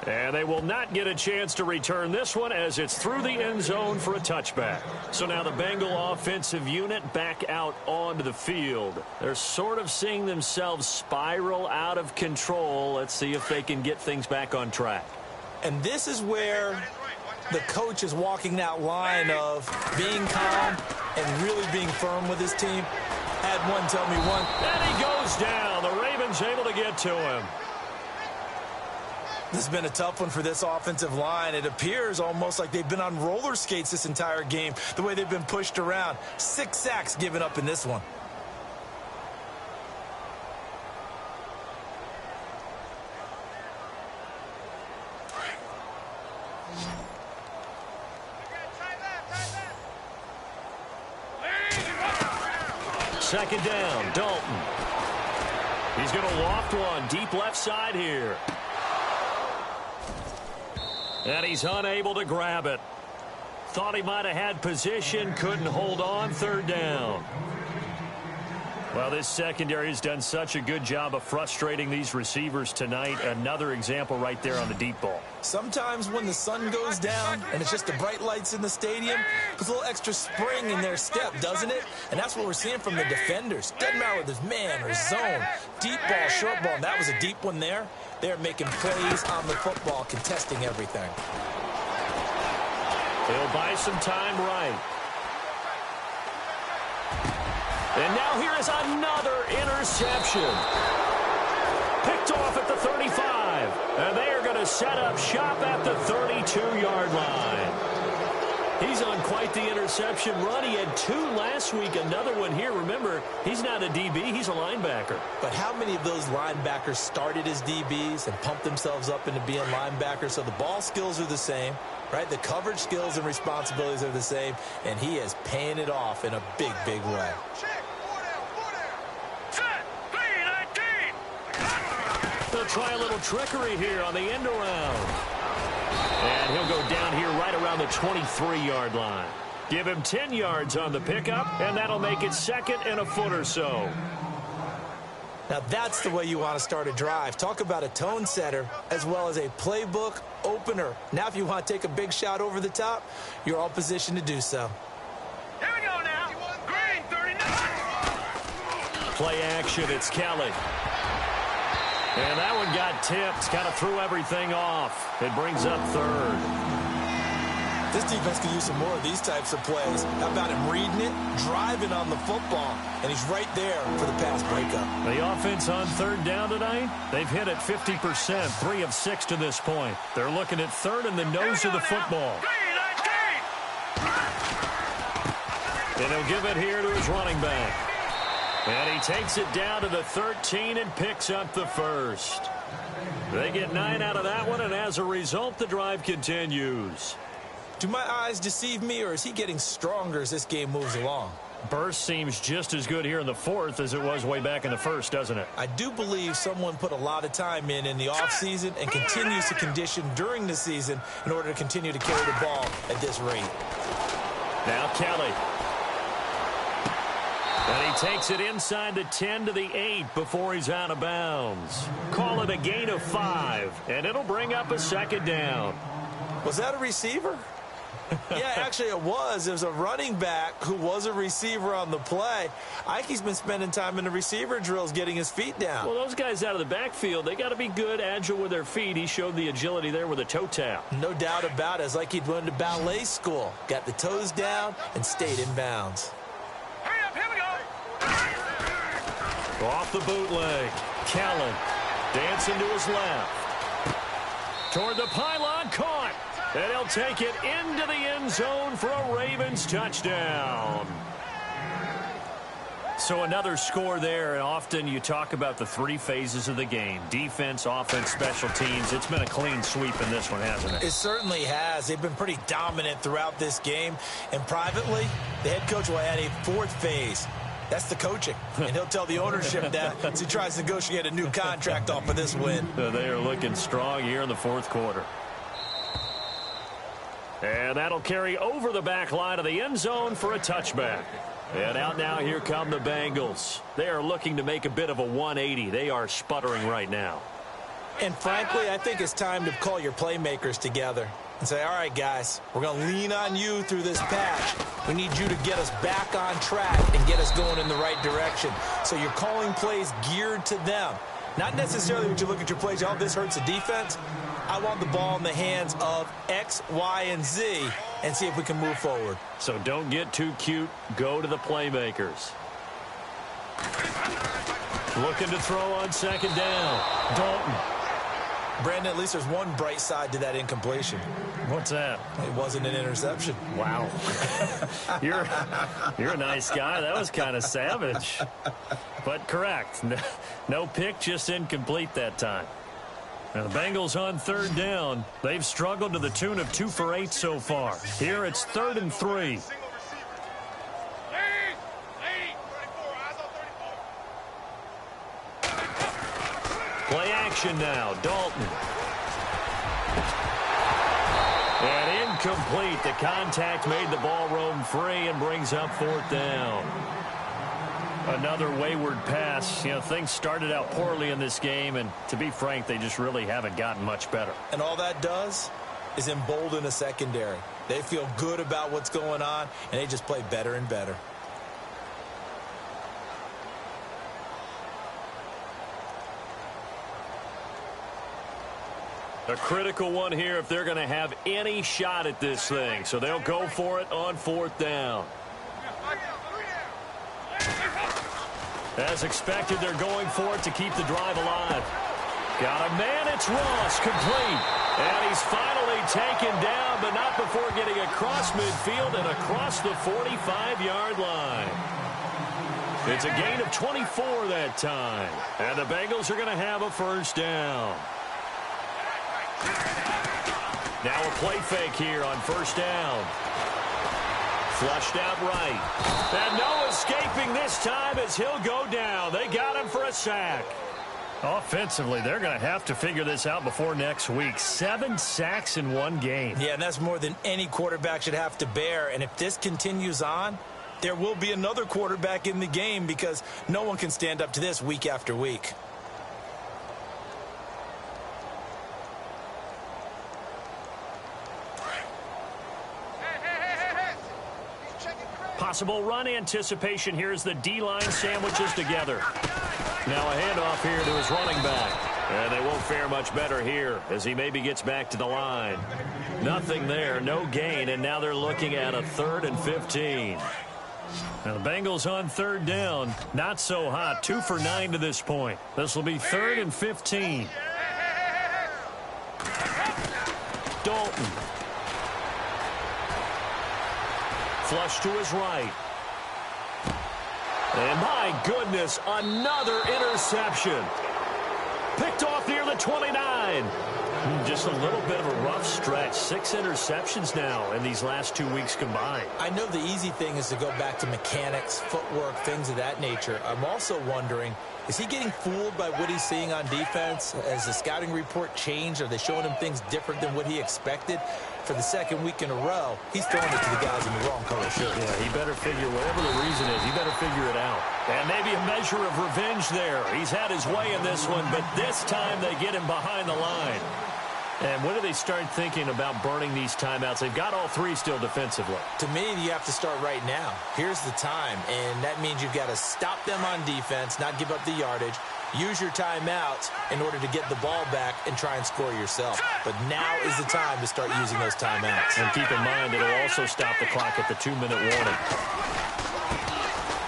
And they will not get a chance to return this one as it's through the end zone for a touchback. So now the Bengal offensive unit back out onto the field. They're sort of seeing themselves spiral out of control. Let's see if they can get things back on track. And this is where the coach is walking that line of being calm and really being firm with his team. Had one tell me one. And he goes down. The Ravens able to get to him. This has been a tough one for this offensive line. It appears almost like they've been on roller skates this entire game, the way they've been pushed around. 6 sacks given up in this one. Second down, Dalton. He's going to loft one deep left side here. And he's unable to grab it. Thought he might have had position, couldn't hold on. Third down. Well, this secondary has done such a good job of frustrating these receivers tonight. Another example right there on the deep ball. Sometimes when the sun goes down and it's just the bright lights in the stadium, there's a little extra spring in their step, doesn't it? And that's what we're seeing from the defenders. Doesn't matter whether it's man or zone. Deep ball, short ball. And that was a deep one there. They're making plays on the football, contesting everything. He'll buy some time right. And now here is another interception. Picked off at the 35. And they are going to set up shop at the 32-yard line. He's on quite the interception run. He had 2 last week, another one here. Remember, he's not a DB, he's a linebacker. But how many of those linebackers started as DBs and pumped themselves up into being linebackers? So the ball skills are the same, right? The coverage skills and responsibilities are the same, and he is paying it off in a big, big way. They'll try a little trickery here on the end around. And he'll go down here right around the 23-yard line. Give him 10 yards on the pickup, and that'll make it second and a foot or so. Now that's the way you want to start a drive. Talk about a tone setter as well as a playbook opener. Now if you want to take a big shot over the top, you're all positioned to do so. Here we go now. Green 39. Play action, it's Kelly. And that one got tipped, kind of threw everything off. It brings up third. This defense could use some more of these types of plays. How about him reading it, driving on the football, and he's right there for the pass breakup. The offense on third down tonight, they've hit it 50%, 3 of 6 to this point. They're looking at third in the nose of the football. And he'll give it here to his running back. And he takes it down to the 13 and picks up the first. They get 9 out of that one, and as a result, the drive continues. Do my eyes deceive me, or is he getting stronger as this game moves along? Burst seems just as good here in the fourth as it was way back in the first, doesn't it? I do believe someone put a lot of time in the offseason and continues to condition during the season in order to continue to carry the ball at this rate. Now Kelly. And he takes it inside the 10 to the 8 before he's out of bounds. Call it a gain of 5, and it'll bring up a second down. Was that a receiver? Yeah, actually it was. It was a running back who was a receiver on the play. I think he's been spending time in the receiver drills getting his feet down. Well, those guys out of the backfield, they got to be good, agile with their feet. He showed the agility there with a toe tap. No doubt about it. It's like he'd went to ballet school. Got the toes down and stayed in bounds. Hurry up, here we go. Off the bootleg. Callen dancing to his left. Toward the pylon, caught. And he'll take it into the end zone for a Ravens touchdown. So another score there, and often you talk about the three phases of the game. Defense, offense, special teams. It's been a clean sweep in this one, hasn't it? It certainly has. They've been pretty dominant throughout this game. And privately, the head coach will add a fourth phase. That's the coaching. And he'll tell the ownership that as he tries to negotiate a new contract off of this win. They are looking strong here in the fourth quarter. And that'll carry over the back line of the end zone for a touchback. And out now, here come the Bengals. They are looking to make a bit of a 180. They are sputtering right now. And frankly, I think it's time to call your playmakers together and say, all right, guys, we're going to lean on you through this patch. We need you to get us back on track and get us going in the right direction. So you're calling plays geared to them. Not necessarily when you look at your plays, oh, this hurts the defense. I want the ball in the hands of X, Y, and Z and see if we can move forward. So don't get too cute. Go to the playmakers. Looking to throw on second down. Dalton. Brandon, at least there's one bright side to that incompletion. What's that? It wasn't an interception. Wow. You're a nice guy. That was kind of savage. But correct. No pick, just incomplete that time. Now the Bengals on third down. They've struggled to the tune of 2 for 8 so far. Here it's 3rd and 3. Play action now. Dalton. And incomplete. The contact made the ball roam free and brings up 4th down. Another wayward pass. You know, things started out poorly in this game, and to be frank, they just really haven't gotten much better. And all that does is embolden a secondary. They feel good about what's going on, and they just play better and better. A critical one here if they're going to have any shot at this thing. So they'll go for it on 4th down. As expected, they're going for it to keep the drive alive. Got a man, it's Ross, complete. And he's finally taken down, but not before getting across midfield and across the 45-yard line. It's a gain of 24 that time. And the Bengals are going to have a 1st down. Now a play fake here on 1st down. Flushed out right. And no escaping this time as he'll go down. They got him for a sack. Offensively, they're going to have to figure this out before next week. 7 sacks in one game. Yeah, and that's more than any quarterback should have to bear. And if this continues on, there will be another quarterback in the game because no one can stand up to this week after week. Possible run anticipation here as the D-line sandwiches together. Now a handoff here to his running back. And they won't fare much better here as he maybe gets back to the line. Nothing there, no gain, and now they're looking at a 3rd and 15. Now the Bengals on 3rd down. Not so hot, 2 for 9 to this point. This will be 3rd and 15. Dalton. Flush to his right. And my goodness, another interception. Picked off near the 29. Just a little bit of a rough stretch. 6 interceptions now in these last 2 weeks combined. I know the easy thing is to go back to mechanics, footwork, things of that nature. I'm also wondering, is he getting fooled by what he's seeing on defense? Has the scouting report changed? Are they showing him things different than what he expected? For the second week in a row, he's throwing it to the guys in the wrong color shirt. Yeah, he better figure, whatever the reason is, he better figure it out. And maybe a measure of revenge there. He's had his way in this one, but this time they get him behind the line. And when do they start thinking about burning these timeouts? They've got all 3 still defensively. To me, you have to start right now. Here's the time, and that means you've got to stop them on defense, not give up the yardage, use your timeouts in order to get the ball back and try and score yourself. But now is the time to start using those timeouts. And keep in mind, it'll also stop the clock at the 2-minute warning.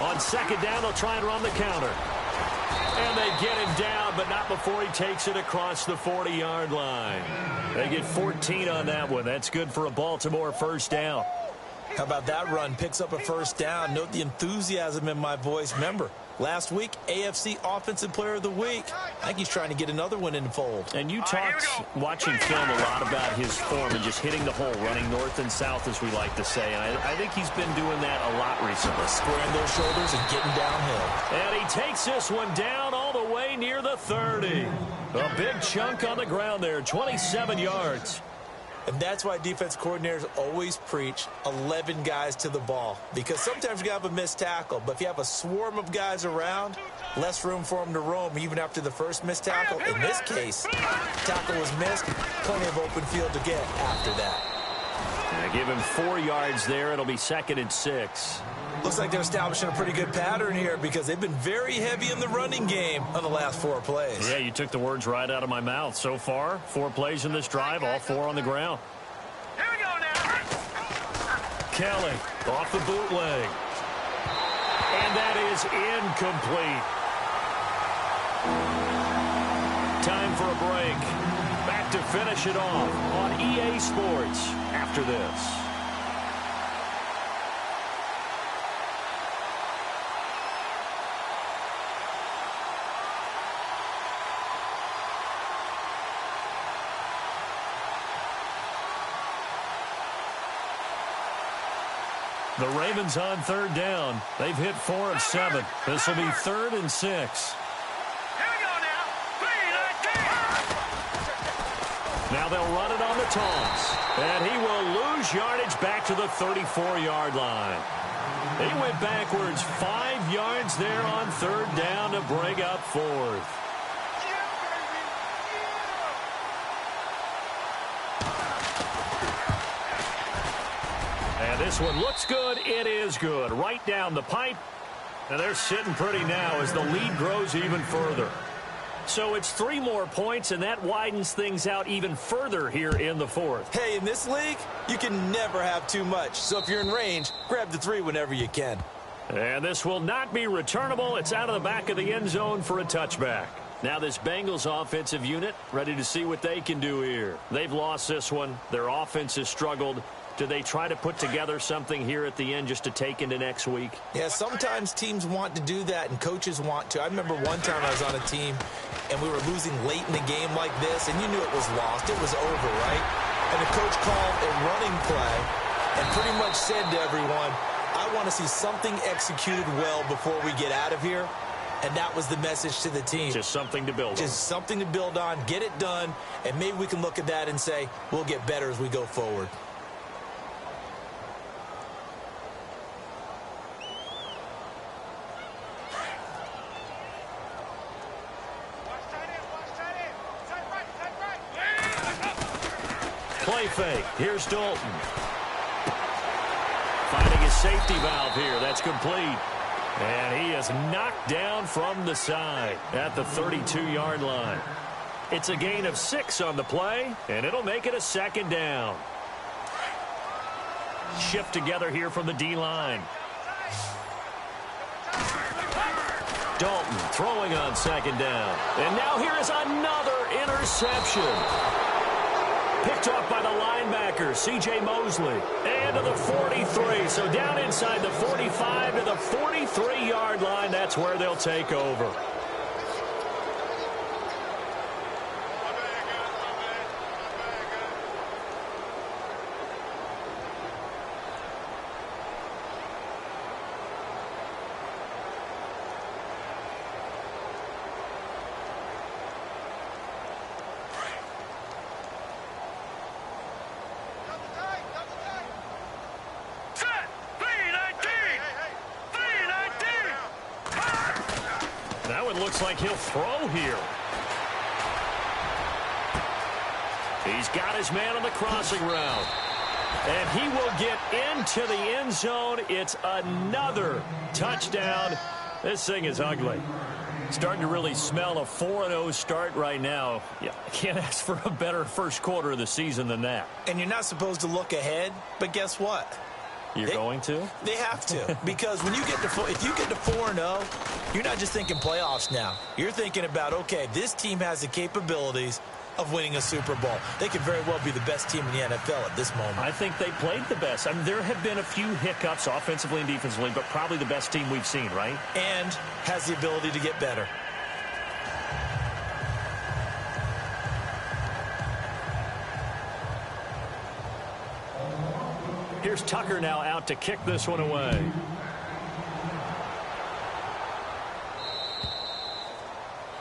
On second down, they'll try and run the counter. And they get him down, but not before he takes it across the 40-yard line. They get 14 on that one. That's good for a Baltimore first down. How about that run? Picks up a first down. Note the enthusiasm in my voice. Remember, last week, AFC Offensive Player of the Week. I think he's trying to get another one in the fold. And you talked, watching film, a lot about his form and just hitting the hole, running north and south, as we like to say. And I think he's been doing that a lot recently. Squaring those shoulders and getting downhill. And he takes this one down all the way near the 30. A big chunk on the ground there, 27 yards. And that's why defense coordinators always preach 11 guys to the ball. Because sometimes you have a missed tackle, but if you have a swarm of guys around, less room for them to roam even after the first missed tackle. In this case, tackle was missed, plenty of open field to get after that. Yeah, give him 4 yards there. It'll be 2nd and 6. Looks like they're establishing a pretty good pattern here because they've been very heavy in the running game on the last 4 plays. Yeah, you took the words right out of my mouth. So far, 4 plays in this drive, all 4 on the ground. Here we go now. Kelly off the bootleg. And that is incomplete. Time for a break. Back to finish it off on EA Sports after this. The Ravens on 3rd down. They've hit 4 of 7. This will be 3rd and 6. Here we go now. 3, 19. Now they'll run it on the toss. And he will lose yardage back to the 34-yard line. He went backwards 5 yards there on 3rd down to bring up 4th. And this one looks good. It is good. Right down the pipe. And they're sitting pretty now as the lead grows even further. So it's 3 more points, and that widens things out even further here in the 4th. Hey, in this league, you can never have too much. So if you're in range, grab the 3 whenever you can. And this will not be returnable. It's out of the back of the end zone for a touchback. Now this Bengals offensive unit ready to see what they can do here. They've lost this one. Their offense has struggled. Do they try to put together something here at the end just to take into next week? Yeah, sometimes teams want to do that and coaches want to. I remember one time I was on a team and we were losing late in the game like this, and you knew it was lost. It was over, right? And the coach called a running play and pretty much said to everyone, I want to see something executed well before we get out of here. And that was the message to the team. Just something to build on. Just something to build on, get it done, and maybe we can look at that and say, we'll get better as we go forward. Play fake. Here's Dalton. Finding his safety valve here. That's complete. And he is knocked down from the side at the 32-yard line. It's a gain of 6 on the play, and it'll make it a 2nd down. Shift together here from the D-line. Dalton throwing on 2nd down. And now here is another interception. Picked off by the linebacker, C.J. Mosley. And to the 43. So down inside the 45 to the 43-yard line. That's where they'll take over. Now it looks like he'll throw here. He's got his man on the crossing route. And he will get into the end zone. It's another touchdown. This thing is ugly. Starting to really smell a 4-0 start right now. Yeah, I can't ask for a better first quarter of the season than that. And you're not supposed to look ahead, but guess what? You're going to? They have to. Because when you get to if you get to 4-0, you're not just thinking playoffs now. You're thinking about, okay, this team has the capabilities of winning a Super Bowl. They could very well be the best team in the NFL at this moment. I think they played the best. I mean, there have been a few hiccups offensively and defensively, but probably the best team we've seen, right? And has the ability to get better. Here's Tucker now out to kick this one away.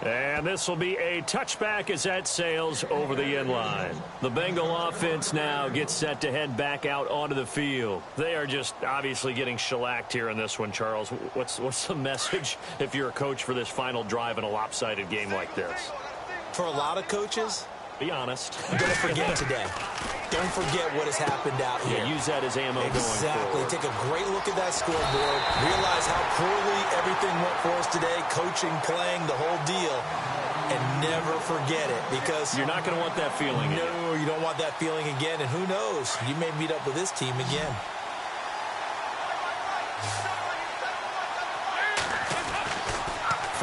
And this will be a touchback as that sails over the end line. The Bengal offense now gets set to head back out onto the field. They are just obviously getting shellacked here in this one, Charles. What's the message if you're a coach for this final drive in a lopsided game like this? For a lot of coaches, be honest. Don't forget today. Don't forget what has happened out here. Yeah, use that as ammo going forward. Exactly. Take a great look at that scoreboard. Realize how poorly everything went for us today. Coaching, playing, the whole deal. And never forget it, because you're not going to want that feeling again. No, you don't want that feeling again. And who knows? You may meet up with this team again.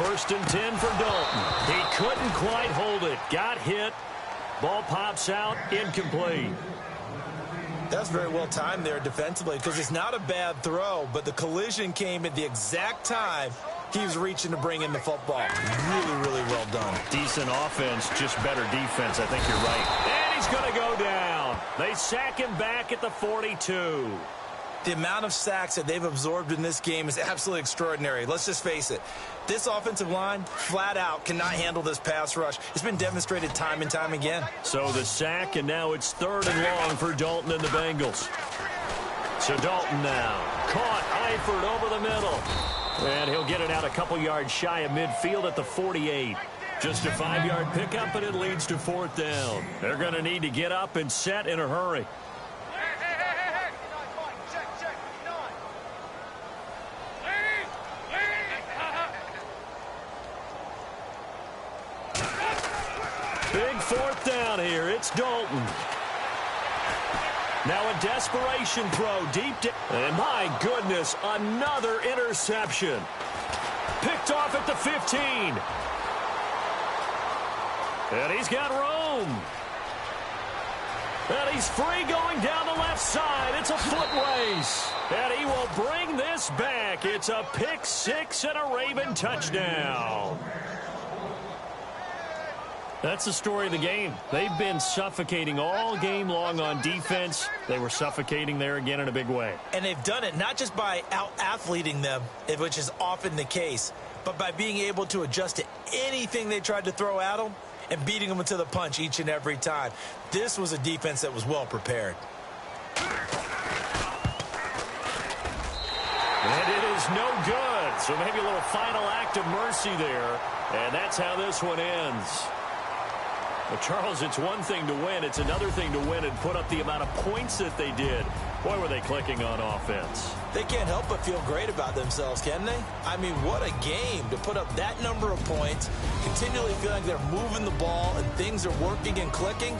First and 10 for Dalton. He couldn't quite hold it. Got hit. Ball pops out, incomplete. That's very well timed there defensively, because it's not a bad throw, but the collision came at the exact time he was reaching to bring in the football. Really, really well done. Decent offense, just better defense. I think you're right. And he's going to go down. They sack him back at the 42. The amount of sacks that they've absorbed in this game is absolutely extraordinary. Let's just face it. This offensive line, flat out, cannot handle this pass rush. It's been demonstrated time and time again. So the sack, and now it's 3rd and long for Dalton and the Bengals. So Dalton now. Caught Eifert over the middle. And he'll get it out a couple yards shy of midfield at the 48. Just a 5-yard pickup, and it leads to 4th down. They're going to need to get up and set in a hurry. Big 4th down here. It's Dalton. Now a desperation throw deep. And my goodness, another interception. Picked off at the 15. And he's got room. And he's free going down the left side. It's a foot race. And he will bring this back. It's a pick 6 and a Raven touchdown. That's the story of the game. They've been suffocating all game long on defense. They were suffocating there again in a big way. And they've done it not just by out-athleting them, which is often the case, but by being able to adjust to anything they tried to throw at them and beating them into the punch each and every time. This was a defense that was well prepared. And it is no good. So maybe a little final act of mercy there. And that's how this one ends. Well, Charles, it's one thing to win. It's another thing to win and put up the amount of points that they did. Boy, were they clicking on offense. They can't help but feel great about themselves, can they? I mean, what a game to put up that number of points, continually feel like they're moving the ball and things are working and clicking.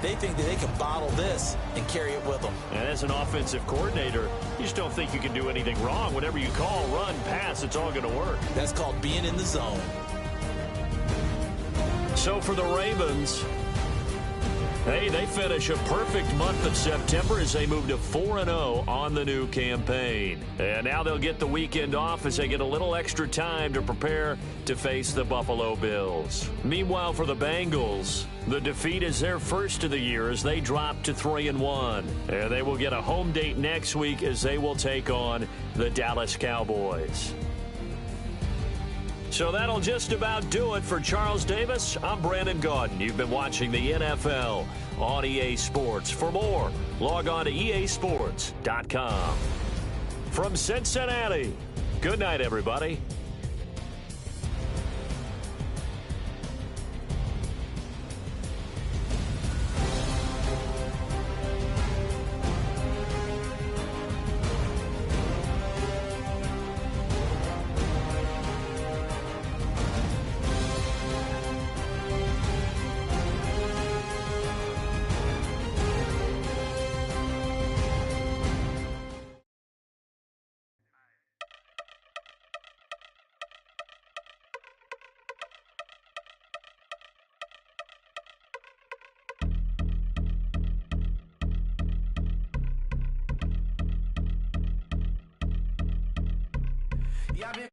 They think that they can bottle this and carry it with them. And as an offensive coordinator, you just don't think you can do anything wrong. Whatever you call, run, pass, it's all going to work. That's called being in the zone. So for the Ravens, hey, they finish a perfect month of September as they move to 4-0 on the new campaign. And now they'll get the weekend off as they get a little extra time to prepare to face the Buffalo Bills. Meanwhile, for the Bengals, the defeat is their first of the year as they drop to 3-1. And they will get a home date next week as they will take on the Dallas Cowboys. So that'll just about do it for Charles Davis. I'm Brandon Gaudin. You've been watching the NFL on EA Sports. For more, log on to easports.com. From Cincinnati, good night, everybody. Yeah,